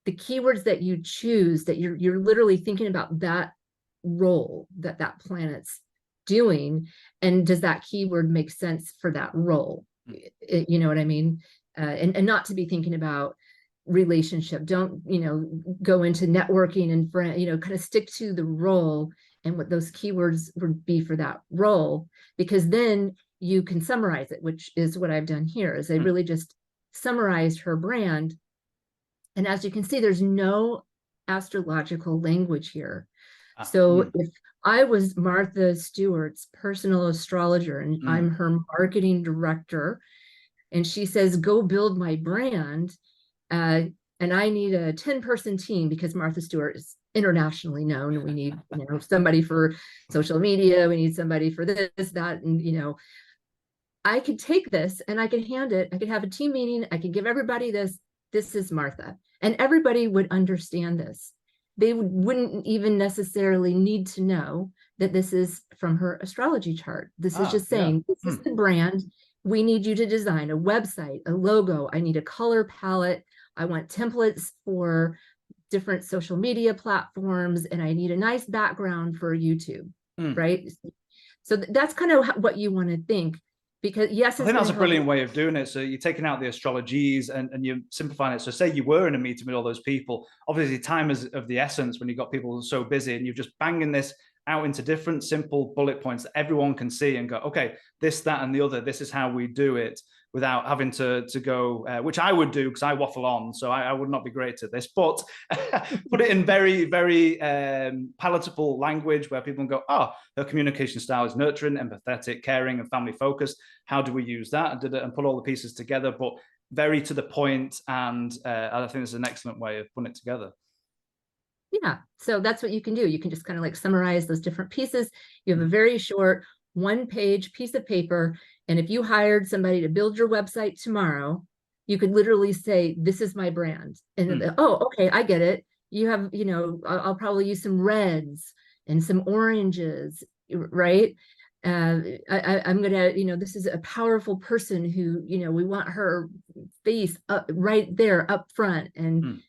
the keywords that you choose, that you're literally thinking about that role that planet's doing, and does that keyword make sense for that role? You know what I mean? And not to be thinking about relationship. Don't, you know, go into networking and friend, you know, kind of stick to the role and what those keywords would be for that role, because then you can summarize it, which is what I've done here. Is I really just summarized her brand. And as you can see, there's no astrological language here. So if I was Martha Stewart's personal astrologer and I'm her marketing director, and she says, go build my brand, and I need a 10-person team because Martha Stewart is internationally known. We need, you know, somebody for social media. We need somebody for this, that, and, you know, I could take this and I could hand it. I could have a team meeting. I could give everybody this. This is Martha. And everybody would understand this. They wouldn't even necessarily need to know that this is from her astrology chart. This is just saying, this is the brand. We need you to design a website, a logo. I need a color palette. I want templates for different social media platforms, and I need a nice background for YouTube, right? So that's kind of what you want to think, because yes, I think that's a brilliant way of doing it. So you're taking out the astrologies and you're simplifying it. So say you were in a meeting with all those people, obviously time is of the essence when you've got people so busy, and you're just banging this out into different simple bullet points that everyone can see and go, okay, this, that, and the other, this is how we do it, without having to go, which I would do because I waffle on, so I would not be great at this, but put it in very, very palatable language where people can go, oh, her communication style is nurturing, empathetic, caring, and family focused. How do we use that? And put all the pieces together, but very to the point. And I think it's an excellent way of putting it together. Yeah, so that's what you can do. You can just kind of like summarize those different pieces. You have a very short 1-page piece of paper. And if you hired somebody to build your website tomorrow, you could literally say, this is my brand. And oh, okay, I get it. You have, you know, I'll probably use some reds and some oranges, right? I'm gonna, you know, this is a powerful person who, you know, we want her face up right there up front, and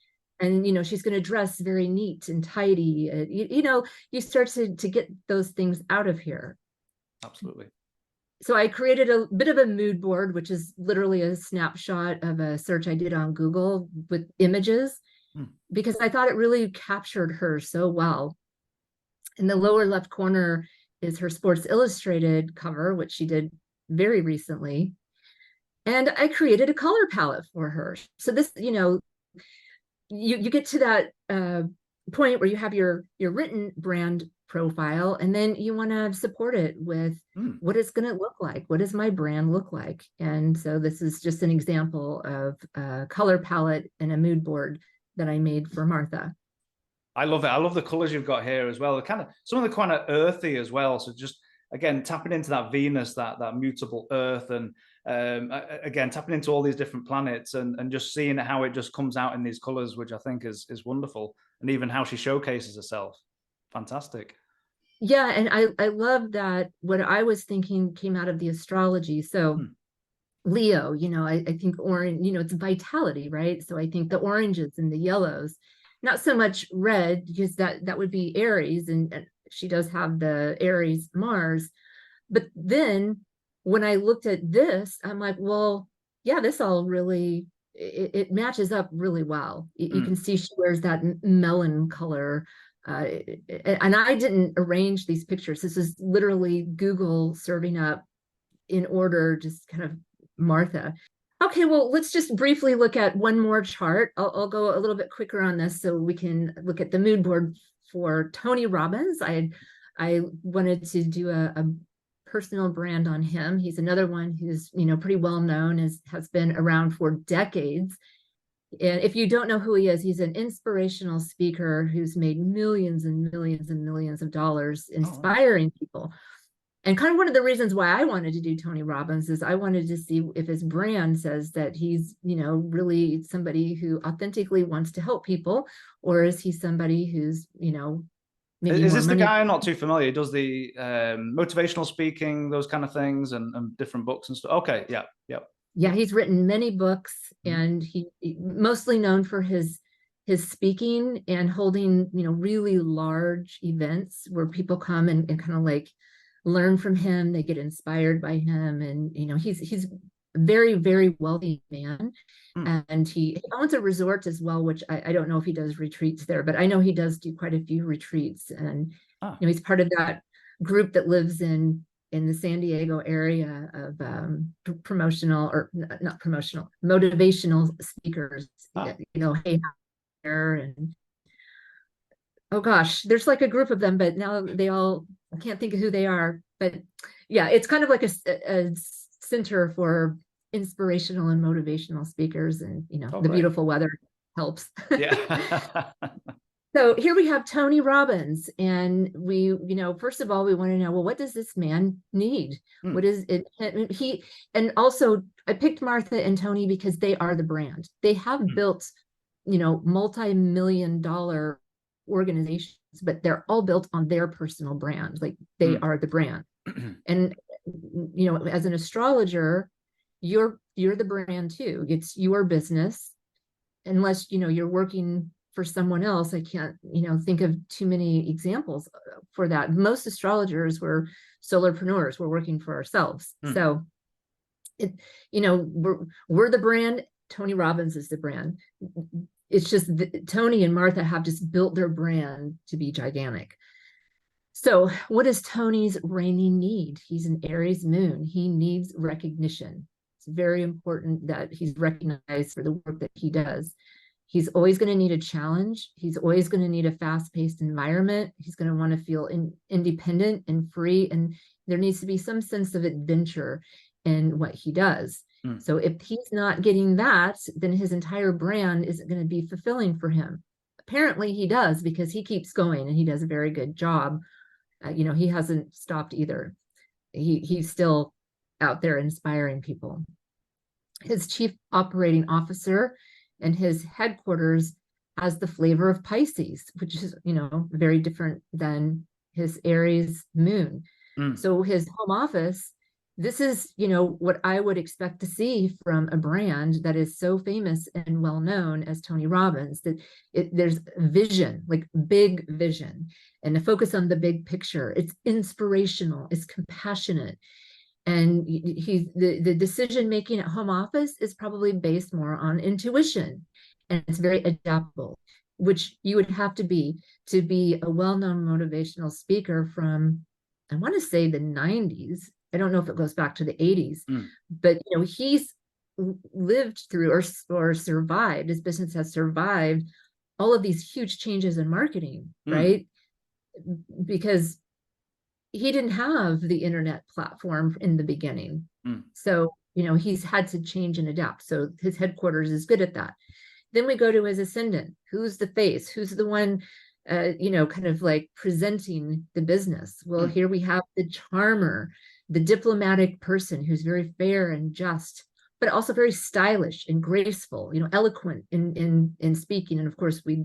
you know, she's going to dress very neat and tidy. You know, you start to get those things out of here. Absolutely. So I created a bit of a mood board, which is literally a snapshot of a search I did on Google with images, because I thought it really captured her so well. In the lower left corner is her Sports Illustrated cover, which she did very recently. And I created a color palette for her. So this, you know, you get to that point where you have your written brand profile, and then you want to support it with what it's going to look like. What does my brand look like? And so this is just an example of a color palette and a mood board that I made for Martha. I love it. I love the colors you've got here as well. They're kind of, some of them kind of earthy as well. So just again, tapping into that Venus, that mutable Earth, and again, tapping into all these different planets, and just seeing how it just comes out in these colors, which I think is wonderful, and even how she showcases herself. Fantastic. Yeah, and I love that what I was thinking came out of the astrology. So Hmm. Leo, I think orange, it's vitality, right? So I think the oranges and the yellows, not so much red, because that would be Aries, and she does have the Aries Mars. But then when I looked at this, I'm like, well, yeah, this all really it matches up really well. You can Hmm. see she wears that melon color. And I didn't arrange these pictures. This is literally Google serving up in order, just kind of Martha. Okay, well, let's just briefly look at one more chart. I'll go a little bit quicker on this so we can look at the mood board for Tony Robbins. I wanted to do a personal brand on him. He's another one who's pretty well known, has been around for decades. And if you don't know who he is, he's an inspirational speaker who's made millions and millions and millions of dollars Oh, inspiring people. And kind of one of the reasons why I wanted to do Tony Robbins is I wanted to see if his brand says that he's, really somebody who authentically wants to help people, or is he somebody who's, maybe is more this the money. guy? I'm not too familiar. He does the motivational speaking, those kind of things, and different books and stuff. Okay, yeah, yeah. Yeah, he's written many books, Mhm. and he mostly known for his speaking and holding, really large events where people come and kind of like learn from him. They get inspired by him, and he's a very, very wealthy man. Mm. And he owns a resort as well, which I don't know if he does retreats there, but I know he does do quite a few retreats. And Ah, he's part of that group that lives in the San Diego area of promotional, or not promotional, motivational speakers, ah. hey there, and oh gosh, there's like a group of them, but now I can't think of who they are. But yeah, it's kind of like a center for inspirational and motivational speakers, and Oh, the great. beautiful weather helps. Yeah. So here we have Tony Robbins, and we, first of all, we want to know, well, what does this man need? Mm, What is it? And also I picked Martha and Tony because they are the brand. They have mm, built, multi-million-dollar organizations, but they're all built on their personal brand. Like they mm. are the brand. And, as an astrologer, you're the brand too. It's your business, unless you're working for someone else. I can't think of too many examples for that. Most astrologers were solopreneurs. We're working for ourselves. Mm. So it we're the brand. Tony Robbins is the brand. It's just Tony and Martha have just built their brand to be gigantic. So what does Tony's reigning need? He's an Aries moon. He needs recognition. It's very important that he's recognized for the work that he does. He's always going to need a challenge. He's always going to need a fast-paced environment. He's going to want to feel independent and free. And there needs to be some sense of adventure in what he does. Mm. So if he's not getting that, then his entire brand isn't going to be fulfilling for him. Apparently he does, because he keeps going and he does a very good job. He hasn't stopped either. He's still out there inspiring people. His chief operating officer and his headquarters has the flavor of Pisces, which is, very different than his Aries moon. Mm. So his home office, this is, what I would expect to see from a brand that is so famous and well known as Tony Robbins, that there's vision, like big vision, and the focus on the big picture. It's inspirational, it's compassionate. And the decision making at home office is probably based more on intuition, and it's very adaptable, which you would have to be a well-known motivational speaker from, I want to say, the 90s. I don't know if it goes back to the 80s, Mm. but he's lived through, or survived, his business has survived all of these huge changes in marketing, Mm. right? Because he didn't have the internet platform in the beginning. Mm. So, he's had to change and adapt. So his headquarters is good at that. Then we go to his ascendant. Who's the face? Who's the one kind of like presenting the business. Well, here we have the charmer, the diplomatic person who's very fair and just, but also very stylish and graceful, eloquent in speaking. And of course, we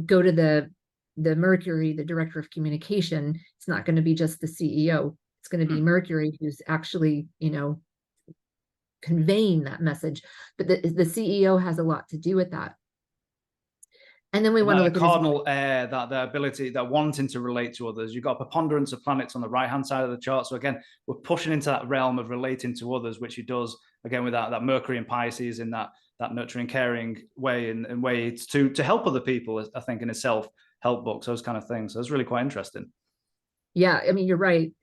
go to the Mercury, the director of communication. It's not going to be just the CEO. It's going to be Mercury who's actually, conveying that message. But the CEO has a lot to do with that. And then we want to look at cardinal air, that the ability, that wanting to relate to others. You've got a preponderance of planets on the right-hand side of the chart. So again, we're pushing into that realm of relating to others, which he does, again, with that Mercury and Pisces in that nurturing, caring way, and ways to help other people, I think, in his self-help books, those kind of things. So it's really quite interesting. Yeah, I mean, you're right.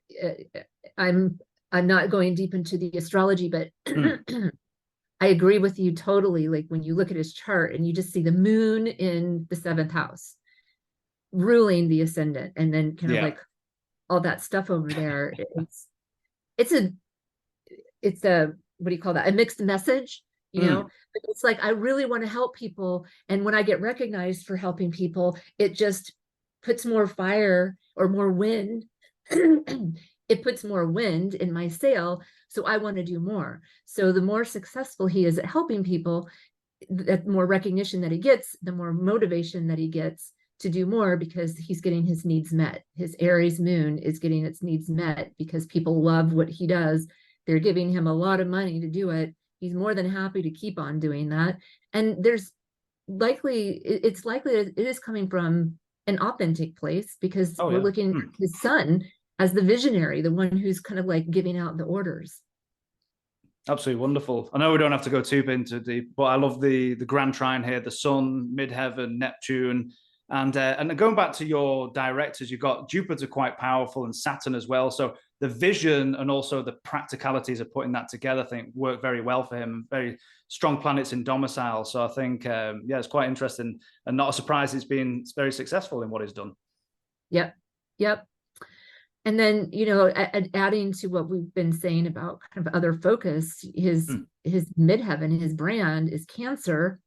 I'm not going deep into the astrology, but I agree with you totally. Like when you look at his chart and you just see the moon in the 7th house ruling the ascendant, and then kind of like all that stuff over there. It's a what do you call that? A mixed message, but it's like, I really want to help people. And when I get recognized for helping people, it just puts more fire or more wind. It puts more wind in my sail. So I want to do more. So the more successful he is at helping people, the more recognition that he gets, the more motivation that he gets to do more, because he's getting his needs met. His Aries moon is getting its needs met because people love what he does. They're giving him a lot of money to do it. He's more than happy to keep on doing that. And it's likely that it is coming from an authentic place, because we're looking at his son as the visionary, the one who's kind of like giving out the orders. Absolutely wonderful. I know we don't have to go too into deep, but I love the grand trine here, the sun, midheaven, Neptune. And going back to your directors, you've got Jupiter quite powerful and Saturn as well. So the vision and also the practicalities of putting that together, I think, work very well for him. Very strong planets in domicile. So I think, it's quite interesting and not a surprise he's been very successful in what he's done. Yep. And then, adding to what we've been saying about kind of other focus, his midheaven, his brand is Cancer,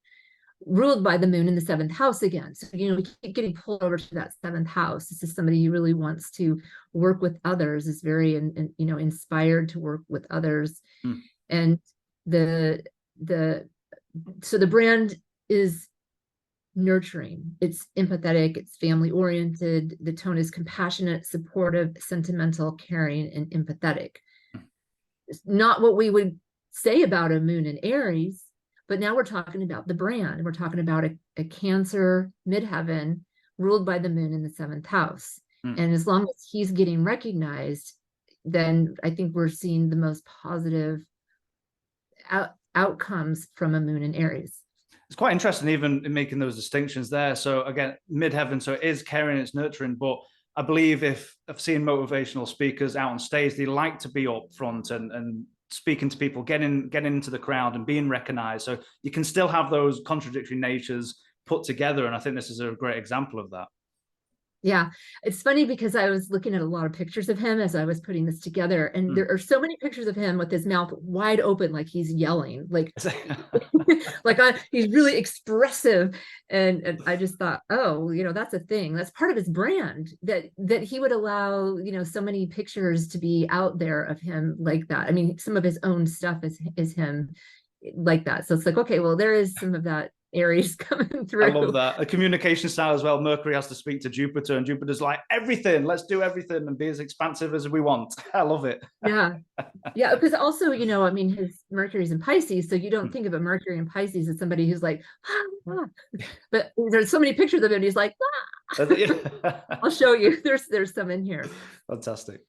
ruled by the moon in the 7th house again. So, we keep getting pulled over to that 7th house. This is somebody who really wants to work with others, is very, inspired to work with others. And so the brand is nurturing, it's empathetic, it's family oriented, the tone is compassionate, supportive, sentimental, caring, and empathetic. It's not what we would say about a moon in Aries, but now we're talking about the brand. We're talking about a Cancer midheaven ruled by the moon in the 7th house. And as long as he's getting recognized, then I think we're seeing the most positive outcomes from a moon in Aries. It's quite interesting even in making those distinctions there. So again, midheaven, so it is caring, it's nurturing, but I believe if I've seen motivational speakers out on stage, they like to be up front and speaking to people, getting into the crowd and being recognized. So you can still have those contradictory natures put together. And I think this is a great example of that. Yeah, it's funny because I was looking at a lot of pictures of him as I was putting this together, and there are so many pictures of him with his mouth wide open, like he's yelling, like he's really expressive. And I just thought, oh, that's a thing. That's part of his brand, that he would allow, so many pictures to be out there of him like that. I mean, some of his own stuff is him like that. So it's like, okay, well, there is some of that Aries coming through. I love that. A communication style as well. Mercury has to speak to Jupiter, and Jupiter's like, everything, let's do everything and be as expansive as we want. I love it. Yeah, because also, I mean, his Mercury's in Pisces, so you don't think of a Mercury in Pisces as somebody who's like, but there's so many pictures of him, he's like, I'll show you. There's some in here. Fantastic.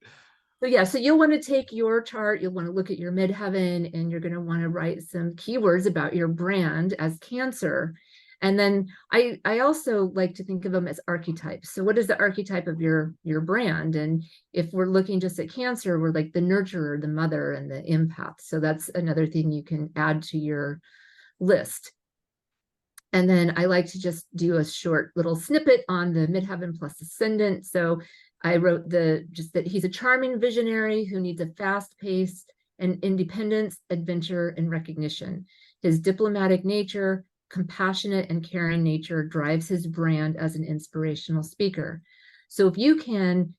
So yeah, so you'll want to take your chart, you'll want to look at your midheaven, and you're going to want to write some keywords about your brand as Cancer. And then I also like to think of them as archetypes. So what is the archetype of your brand? And if we're looking just at Cancer, we're like the nurturer, the mother, and the empath. So that's another thing you can add to your list. And then I like to just do a short little snippet on the midheaven plus ascendant. So I wrote that he's a charming visionary who needs a fast-paced and independence, adventure, and recognition. His diplomatic nature, compassionate and caring nature drives his brand as an inspirational speaker. So if you can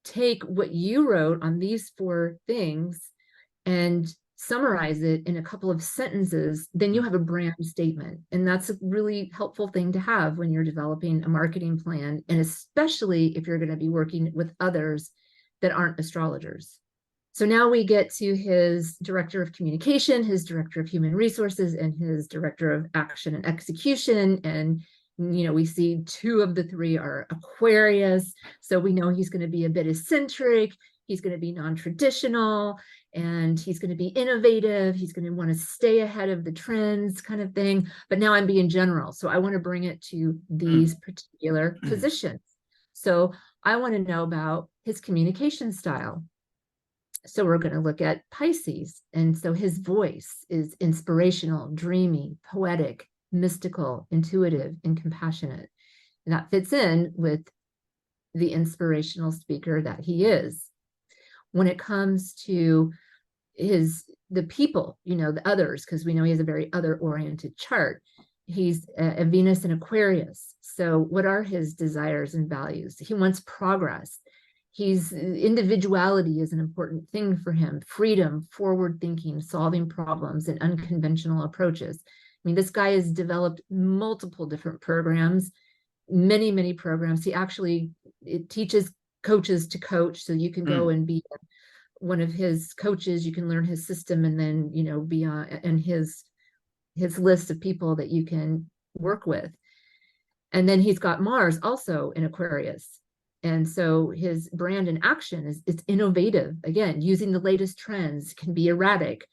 take what you wrote on these 4 things and summarize it in a couple of sentences, then you have a brand statement. And that's a really helpful thing to have when you're developing a marketing plan, and especially if you're going to be working with others that aren't astrologers. So now we get to his director of communication, his director of human resources, and his director of action and execution. And we see 2 of the 3 are Aquarius. So we know he's going to be a bit eccentric. He's going to be non-traditional, and he's going to be innovative. He's going to want to stay ahead of the trends kind of thing. But now I'm being general. So I want to bring it to these particular positions. So I want to know about his communication style. So we're going to look at Pisces. And so his voice is inspirational, dreamy, poetic, mystical, intuitive, and compassionate. And that fits in with the inspirational speaker that he is. When it comes to the people, the others, because we know he has a very other-oriented chart. He's a Venus in Aquarius. So what are his desires and values? He wants progress. Individuality is an important thing for him. Freedom, forward thinking, solving problems, and unconventional approaches. I mean, this guy has developed multiple different programs, many programs. It teaches coaches to coach. So you can go and be one of his coaches, you can learn his system, and then, be on and his list of people that you can work with. And then he's got Mars also in Aquarius. And so his brand and action it's innovative. Again, using the latest trends, can be erratic.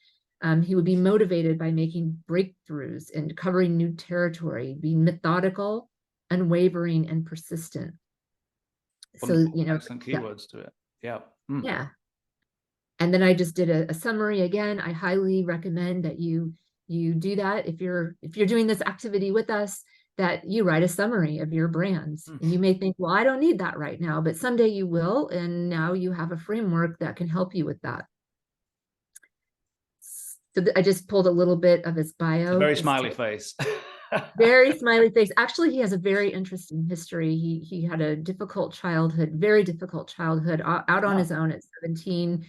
He would be motivated by making breakthroughs and covering new territory, being methodical, unwavering, and persistent. So, excellent keywords to it. Yeah. Yeah. And then I just did a summary again. I highly recommend that you do that if you're doing this activity with us, that you write a summary of your brands. And you may think, well, I don't need that right now, but someday you will. And now you have a framework that can help you with that. So I just pulled a little bit of his bio. It's a very smiley face. Very smiley face. Actually, he has a very interesting history. He had a difficult childhood, very difficult childhood, out on his own at 17.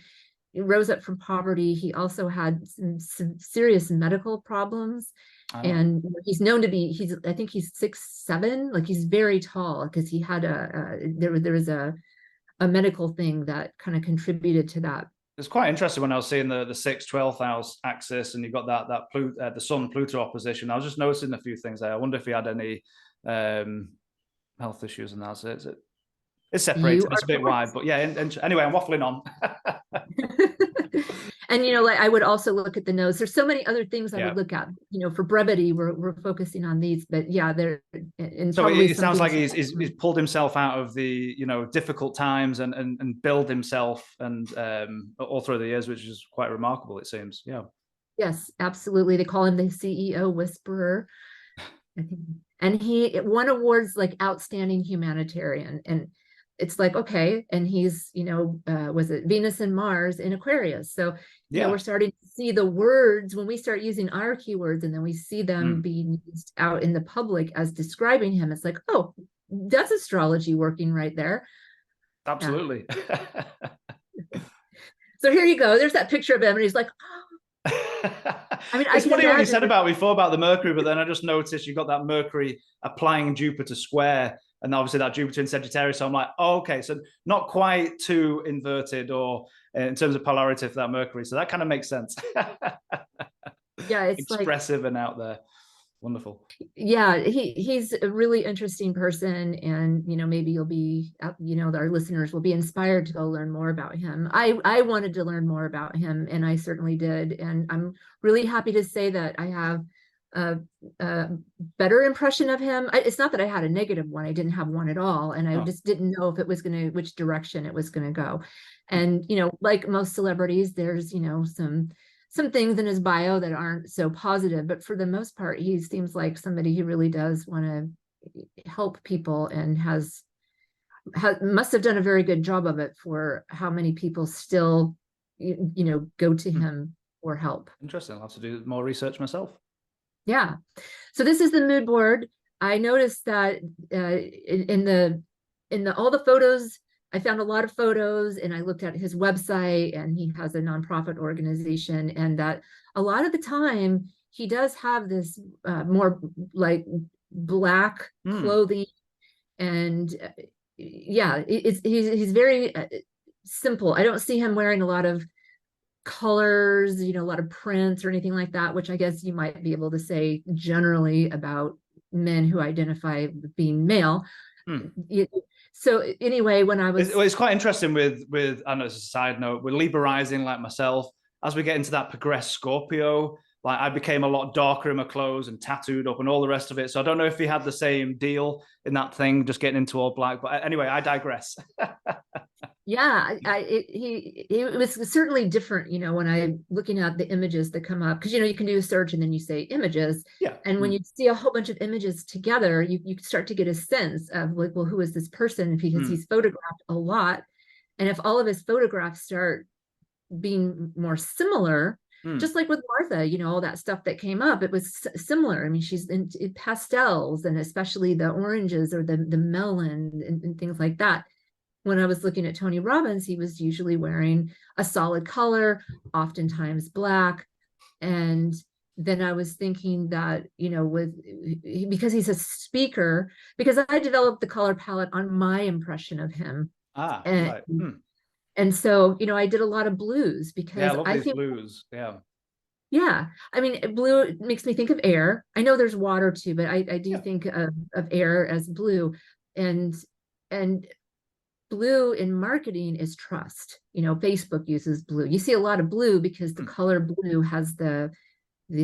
He rose up from poverty. He also had some serious medical problems. And he's known to be, I think he's 6'7", like he's very tall, because he had there was a medical thing that kind of contributed to that. It's quite interesting when I was seeing the 6th, 12th house axis, and you've got the Sun Pluto opposition. I was just noticing a few things there. I wonder if he had any health issues, and that's it. It's separated. It's a bit wide, but yeah. Anyway, I'm waffling on. And I would also look at the nose. There's so many other things I would look at. For brevity, we're focusing on these, but yeah, there. So it sounds like he's pulled himself out of the difficult times and build himself and all through the years, which is quite remarkable. It seems. Yeah. Yes, absolutely. They call him the CEO whisperer. And he won awards like outstanding humanitarian, and it's like, okay, and he's was it Venus and Mars in Aquarius, so we're starting to see the words when we start using our keywords, and then we see them being used out in the public as describing him. It's like, oh, that's astrology working right there. Absolutely. So here you go, there's that picture of him, and he's like, oh. I mean, it's funny what you said before about the Mercury, but then I just noticed you got that Mercury applying Jupiter square, and obviously that Jupiter in Sagittarius. So I'm like, oh, okay, so not quite too inverted or in terms of polarity for that Mercury. So that kind of makes sense. Yeah, it's expressive and out there. Wonderful. Yeah, he's a really interesting person, and maybe you'll be our listeners will be inspired to go learn more about him. I wanted to learn more about him, and I certainly did, and I'm really happy to say that I have a better impression of him. It's not that I had a negative one. I didn't have one at all, and I just didn't know if it was which direction it was going to go. And like most celebrities, there's some things in his bio that aren't so positive, but for the most part, he seems like somebody who really does want to help people, and must have done a very good job of it for how many people still go to him for help. Interesting. I'll have to do more research myself. Yeah. So this is the mood board. I noticed that in the all the photos, I found a lot of photos, and I looked at his website, and he has a nonprofit organization, and that a lot of the time he does have this more like black clothing, and yeah, he's very simple. I don't see him wearing a lot of colors, a lot of prints or anything like that, which I guess you might be able to say generally about men who identify with being male. So anyway, when I was, it's quite interesting with I know it's a side note, with Libra rising like myself, as we get into that progressed Scorpio, like I became a lot darker in my clothes and tattooed up and all the rest of it. So I don't know if he had the same deal in that thing, just getting into all black. But anyway, I digress. yeah, it was certainly different, when I'm looking at the images that come up, because you can do a search and then you say images. Yeah. And when you see a whole bunch of images together, you start to get a sense of like, well, who is this person? Because he's photographed a lot. And if all of his photographs start being more similar, just like with Martha, all that stuff that came up, it was similar. I mean, she's in pastels, and especially the oranges or the melon and things like that. When I was looking at Tony Robbins, he was usually wearing a solid color, oftentimes black. And then I was thinking that, because he's a speaker, because I developed the color palette on my impression of him. Right. And so, I did a lot of blues because I love these think blues. Yeah. Yeah. I mean, blue makes me think of air. I know there's water too, but I do think of air as blue. And blue in marketing is trust. Facebook uses blue. You see a lot of blue because the color blue has the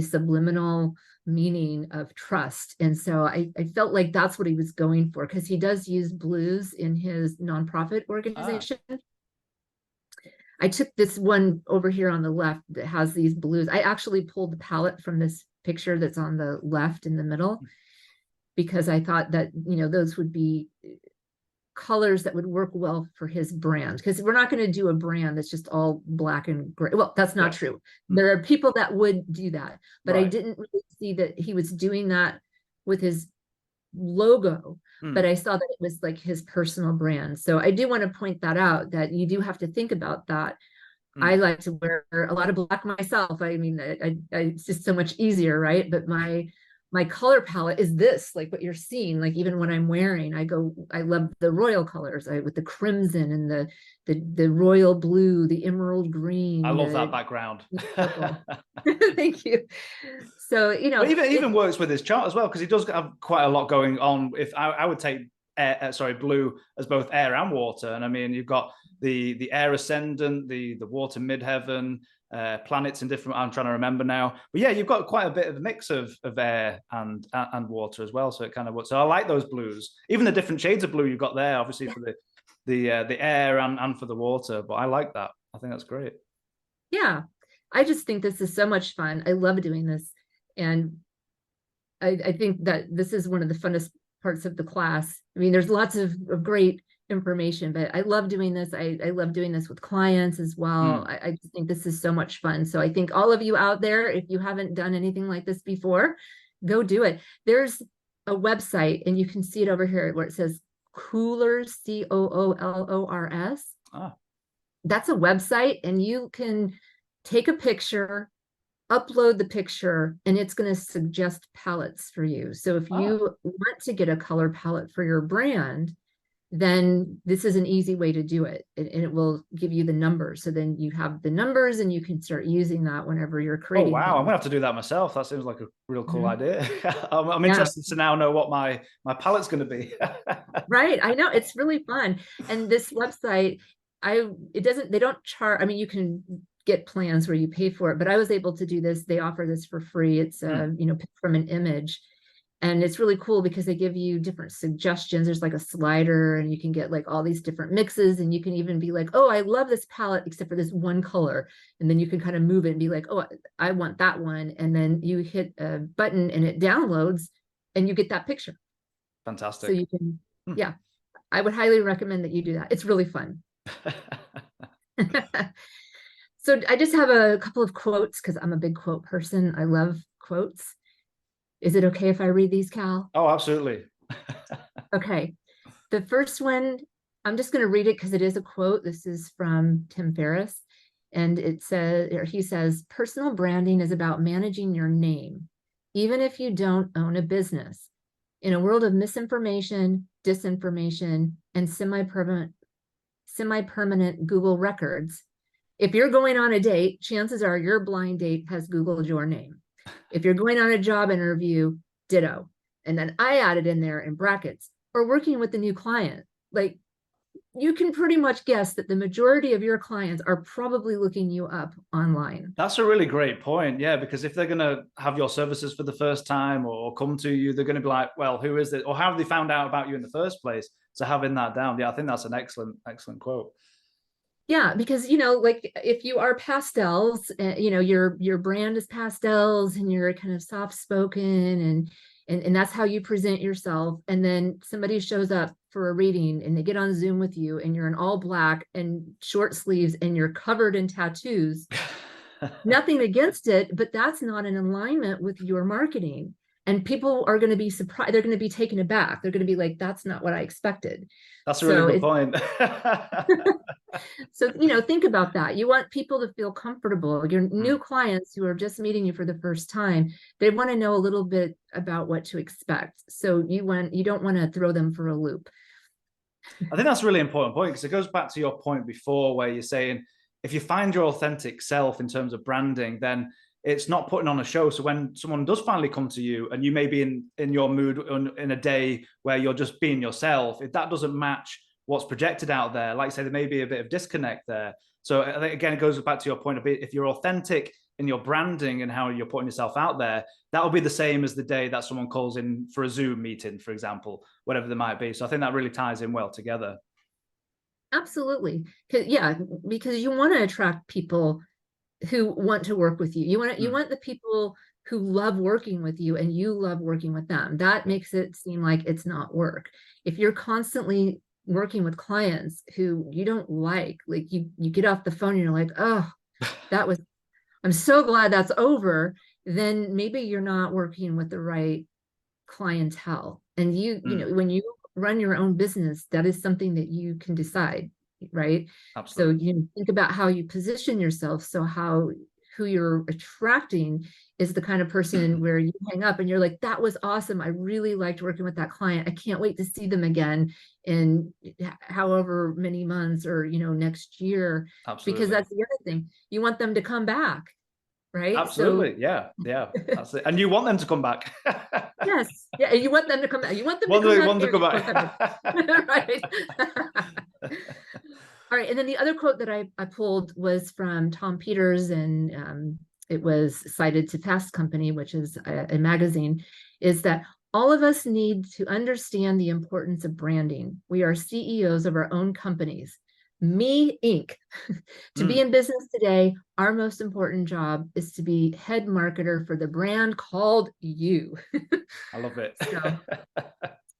subliminal meaning of trust. And so I felt like that's what he was going for, because he does use blues in his nonprofit organization. I took this one over here on the left that has these blues. I actually pulled the palette from this picture that's on the left in the middle, because I thought that, those would be colors that would work well for his brand, because we're not going to do a brand that's just all black and gray. Well, that's not true. There are people that would do that, but I didn't really see that he was doing that with his logo, but I saw that it was like his personal brand. So I do want to point that out, that you do have to think about that. I like to wear a lot of black myself. I mean, it's just so much easier, right? But my color palette is this, like what you're seeing. Like even when I'm wearing, I love the royal colors, with the crimson and the royal blue, the emerald green. I love that background. Thank you. So, but even works with his chart as well, because he does have quite a lot going on. If I would take blue as both air and water. And I mean, you've got the air ascendant, the water midheaven, planets in different, I'm trying to remember now. But yeah, you've got quite a bit of a mix of air and water as well. So it kind of works. So I like those blues, even the different shades of blue you've got there, obviously for the air and for the water. But I like that. I think that's great. Yeah. I just think this is so much fun. I love doing this. And I think that this is one of the funnest parts of the class. I mean, there's lots of great information, but I love doing this. I love doing this with clients as well. I just think this is so much fun. So I think all of you out there, if you haven't done anything like this before, go do it. There's a website, and you can see it over here where it says Coolors, Coolors. That's a website, and you can take a picture, upload the picture, and it's going to suggest palettes for you. So if you want to get a color palette for your brand, then this is an easy way to do it. And it will give you the numbers. So then you have the numbers, and you can start using that whenever you're creating. Oh, wow. I'm going to have to do that myself. That seems like a real cool idea. I'm interested to now know what my palette's going to be. Right. I know. It's really fun. And this website, they don't charge. I mean, you can get plans where you pay for it, but I was able to do this. They offer this for free. It's picked from an image, and it's really cool because they give you different suggestions. There's like a slider, and you can get like all these different mixes, and you can even be like, oh, I love this palette except for this one color, and then you can kind of move it and be like, oh, I want that one, and then you hit a button and it downloads, and you get that picture. Fantastic. So you can I would highly recommend that you do that. It's really fun. So I just have a couple of quotes, because I'm a big quote person. I love quotes. Is it okay if I read these, Cal? Oh, absolutely. Okay. The first one, I'm just going to read it because it is a quote. This is from Tim Ferriss. And it says, or he says, personal branding is about managing your name, even if you don't own a business. In a world of misinformation, disinformation, and semi-permanent Google records, if you're going on a date, chances are your blind date has Googled your name. If you're going on a job interview, ditto. And then I added in there in brackets, or working with a new client. Like, you can pretty much guess that the majority of your clients are probably looking you up online. That's a really great point. Yeah, because if they're going to have your services for the first time or come to you, they're going to be like, well, who is it? Or how have they found out about you in the first place? So having that down, yeah, I think that's an excellent, excellent quote. Yeah, because like if you are pastels, your brand is pastels, and you're kind of soft spoken, and that's how you present yourself. And then somebody shows up for a reading and they get on Zoom with you, and you're in all black and short sleeves and you're covered in tattoos. Nothing against it, but that's not in alignment with your marketing. And people are going to be surprised. They're going to be taken aback. They're going to be like, that's not what I expected. That's a really good point. So, think about that. You want people to feel comfortable. Your new clients who are just meeting you for the first time, they want to know a little bit about what to expect. So you don't want to throw them for a loop. I think that's a really important point, because it goes back to your point before where you're saying, if you find your authentic self in terms of branding, then it's not putting on a show. So when someone does finally come to you and you may be in your mood in a day where you're just being yourself, if that doesn't match what's projected out there, like I say, there may be a bit of disconnect there. So I think, again, it goes back to your point a bit. If you're authentic in your branding and how you're putting yourself out there, that will be the same as the day that someone calls in for a Zoom meeting, for example, whatever there might be. So I think that really ties in well together. Absolutely. Because you want to attract people who want to work with you. You want the people who love working with you, and you love working with them. That makes it seem like it's not work. If you're constantly working with clients who you don't like you get off the phone and you're like, oh, I'm so glad that's over, then maybe you're not working with the right clientele. And when you run your own business, that is something that you can decide, right? Absolutely. So you think about how you position yourself. So who you're attracting is the kind of person where you hang up and you're like, that was awesome. I really liked working with that client. I can't wait to see them again in however many months or, next year. Absolutely. Because that's the other thing. You want them to come back, right? Absolutely. Yeah. That's it. And you want them to come back. Yes. Yeah. You want them to come back. You want them to come back. Right. All right. And then the other quote that I pulled was from Tom Peters, and it was cited to Fast Company, which is a magazine, is that all of us need to understand the importance of branding. We are CEOs of our own companies. Me Inc. To be in business today, our most important job is to be head marketer for the brand called you. I love it. So,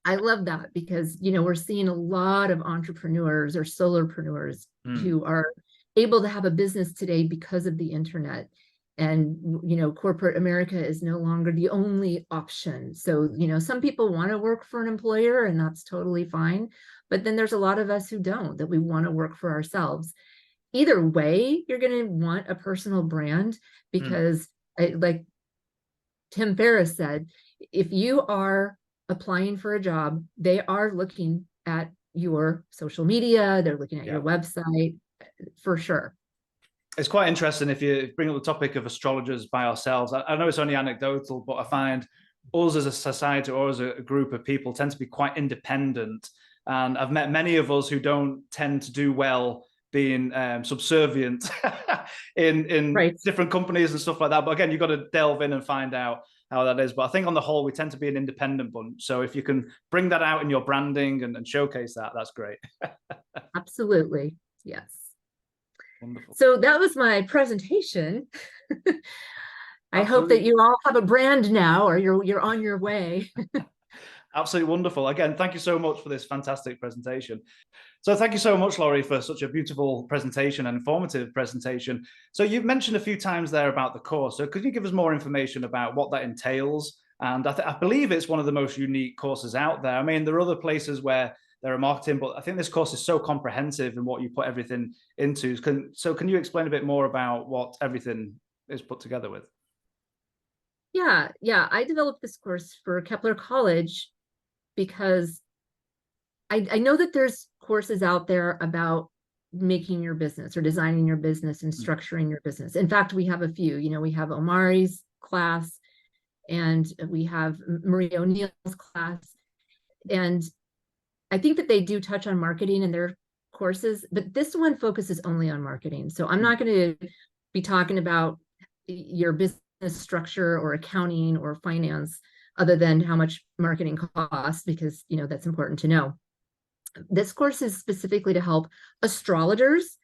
I love that because, we're seeing a lot of entrepreneurs or solopreneurs who are able to have a business today because of the internet. And, corporate America is no longer the only option. So, some people want to work for an employer, and that's totally fine. But then there's a lot of us who don't, that we want to work for ourselves. Either way, you're going to want a personal brand because, like Tim Ferriss said, if you are applying for a job, they are looking at your social media, they're looking at your website for sure. It's quite interesting if you bring up the topic of astrologers by ourselves. I know it's only anecdotal, but I find us as a society or as a group of people tend to be quite independent. And I've met many of us who don't tend to do well being subservient in different companies and stuff like that. But again, you've got to delve in and find out how that is. But I think on the whole, we tend to be an independent bunch. So if you can bring that out in your branding and showcase that, that's great. Absolutely. Yes. Wonderful. So that was my presentation. I hope that you all have a brand now, or you're on your way. Absolutely wonderful. Again, thank you so much for this fantastic presentation. So thank you so much, Laurie, for such a beautiful presentation and informative presentation. So you've mentioned a few times there about the course. So could you give us more information about what that entails And I believe it's one of the most unique courses out there. I mean, there are other places where there are marketing, but I think this course is so comprehensive in what you put everything into. So can you explain a bit more about what everything is put together with? Yeah, I developed this course for Kepler College because I know that there's courses out there about making your business or designing your business and structuring your business. In fact, we have a few. We have Omari's class, and we have Marie O'Neill's class. And I think that they do touch on marketing in their courses, but this one focuses only on marketing. So I'm not going to be talking about your business structure or accounting or finance, other than how much marketing costs, because that's important to know. This course is specifically to help astrologers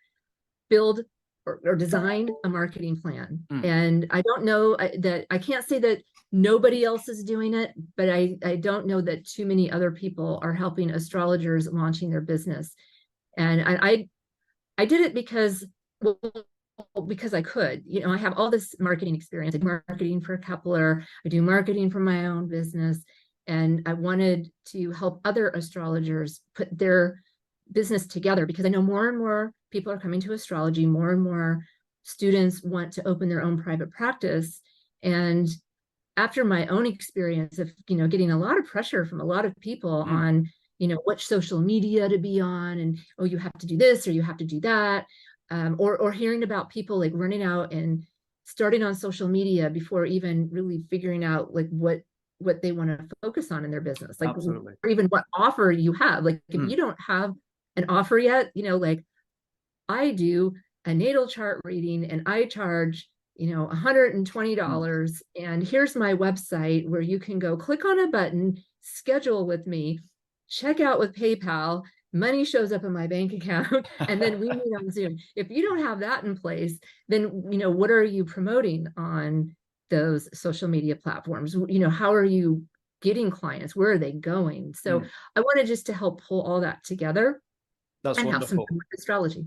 build or design a marketing plan. And I don't know that I can't say that nobody else is doing it, but I don't know that too many other people are helping astrologers launching their business. And I did it because, well, because I could. I have all this marketing experience. I do marketing for Kepler, I do marketing for my own business, and I wanted to help other astrologers put their business together, because I know more and more people are coming to astrology, more and more students want to open their own private practice. And after my own experience of getting a lot of pressure from a lot of people on which social media to be on, and you have to do this or you have to do that, or hearing about people like running out and starting on social media before even really figuring out like what they want to focus on in their business, like Absolutely. or even what offer you have. Like if you don't have an offer yet, like I do a natal chart reading and I charge $120, and here's my website where you can go click on a button, schedule with me, check out with PayPal, money shows up in my bank account, and then we meet on Zoom. If you don't have that in place, then what are you promoting on those social media platforms? How are you getting clients? Where are they going? So I wanted just to help pull all that together. That's and wonderful. have some fun with astrology.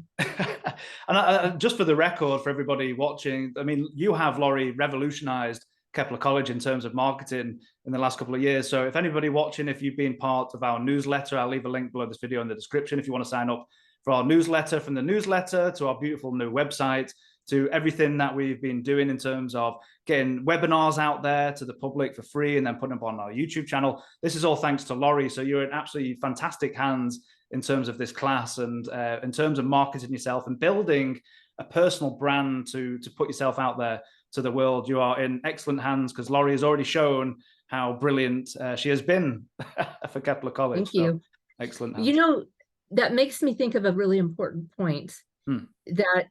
And just for the record, for everybody watching, I mean, you have, Laurie, revolutionized KeplerCollege in terms of marketing in the last couple of years. So if anybody watching, if you've been part of our newsletter, I'll leave a link below this video in the description if you want to sign up for our newsletter, from the newsletter to our beautiful new website, to everything that we've been doing in terms of getting webinars out there to the public for free and then putting them on our YouTube channel. This is all thanks to Laurie. So you're in absolutely fantastic hands in terms of this class, and in terms of marketing yourself and building a personal brand to put yourself out there to the world. You are in excellent hands, because Laurie has already shown how brilliant she has been for KeplerCollege. Thank you. Excellent hands. That makes me think of a really important point that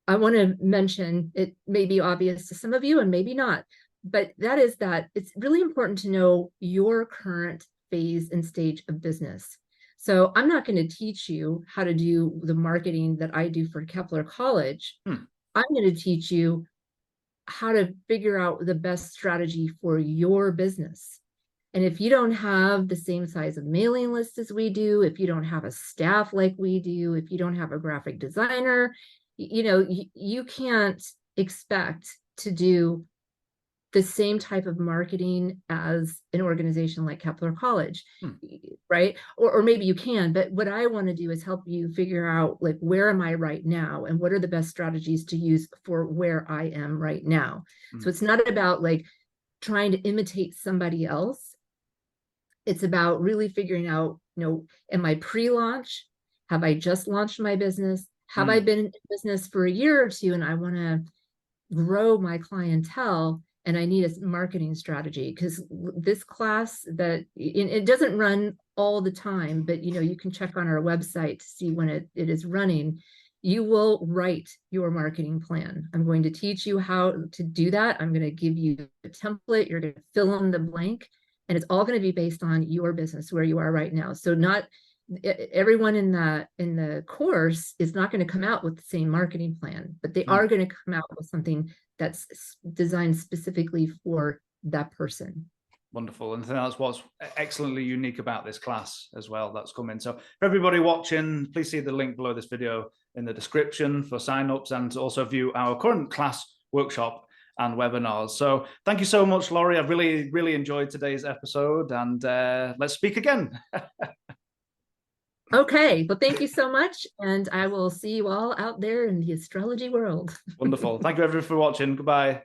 I want to mention. It may be obvious to some of you and maybe not, but that is that it's really important to know your current phase and stage of business. So I'm not going to teach you how to do the marketing that I do for KeplerCollege. I'm going to teach you how to figure out the best strategy for your business. And if you don't have the same size of mailing list as we do, if you don't have a staff like we do, if you don't have a graphic designer, you can't expect to do the same type of marketing as an organization like KeplerCollege, right? Or maybe you can, but what I want to do is help you figure out, like, where am I right now and what are the best strategies to use for where I am right now. So it's not about like trying to imitate somebody else. It's about really figuring out, am I pre-launch? Have I just launched my business? Have I been in business for a year or two and I want to grow my clientele? And I need a marketing strategy, because this class, that it doesn't run all the time, but you can check on our website to see when it is running. You will write your marketing plan. I'm going to teach you how to do that. I'm going to give you a template. You're going to fill in the blank, and it's all going to be based on your business, where you are right now. So not everyone in the course is not going to come out with the same marketing plan, but they are going to come out with something that's designed specifically for that person. Wonderful. And I think that's what's excellently unique about this class as well that's coming. So for everybody watching, please see the link below this video in the description for signups, and also view our current class workshop. and webinars. So thank you so much, Laurie. I've really, really enjoyed today's episode, and let's speak again. Okay, well, thank you so much. And I will see you all out there in the astrology world. Wonderful. Thank you everyone for watching. Goodbye.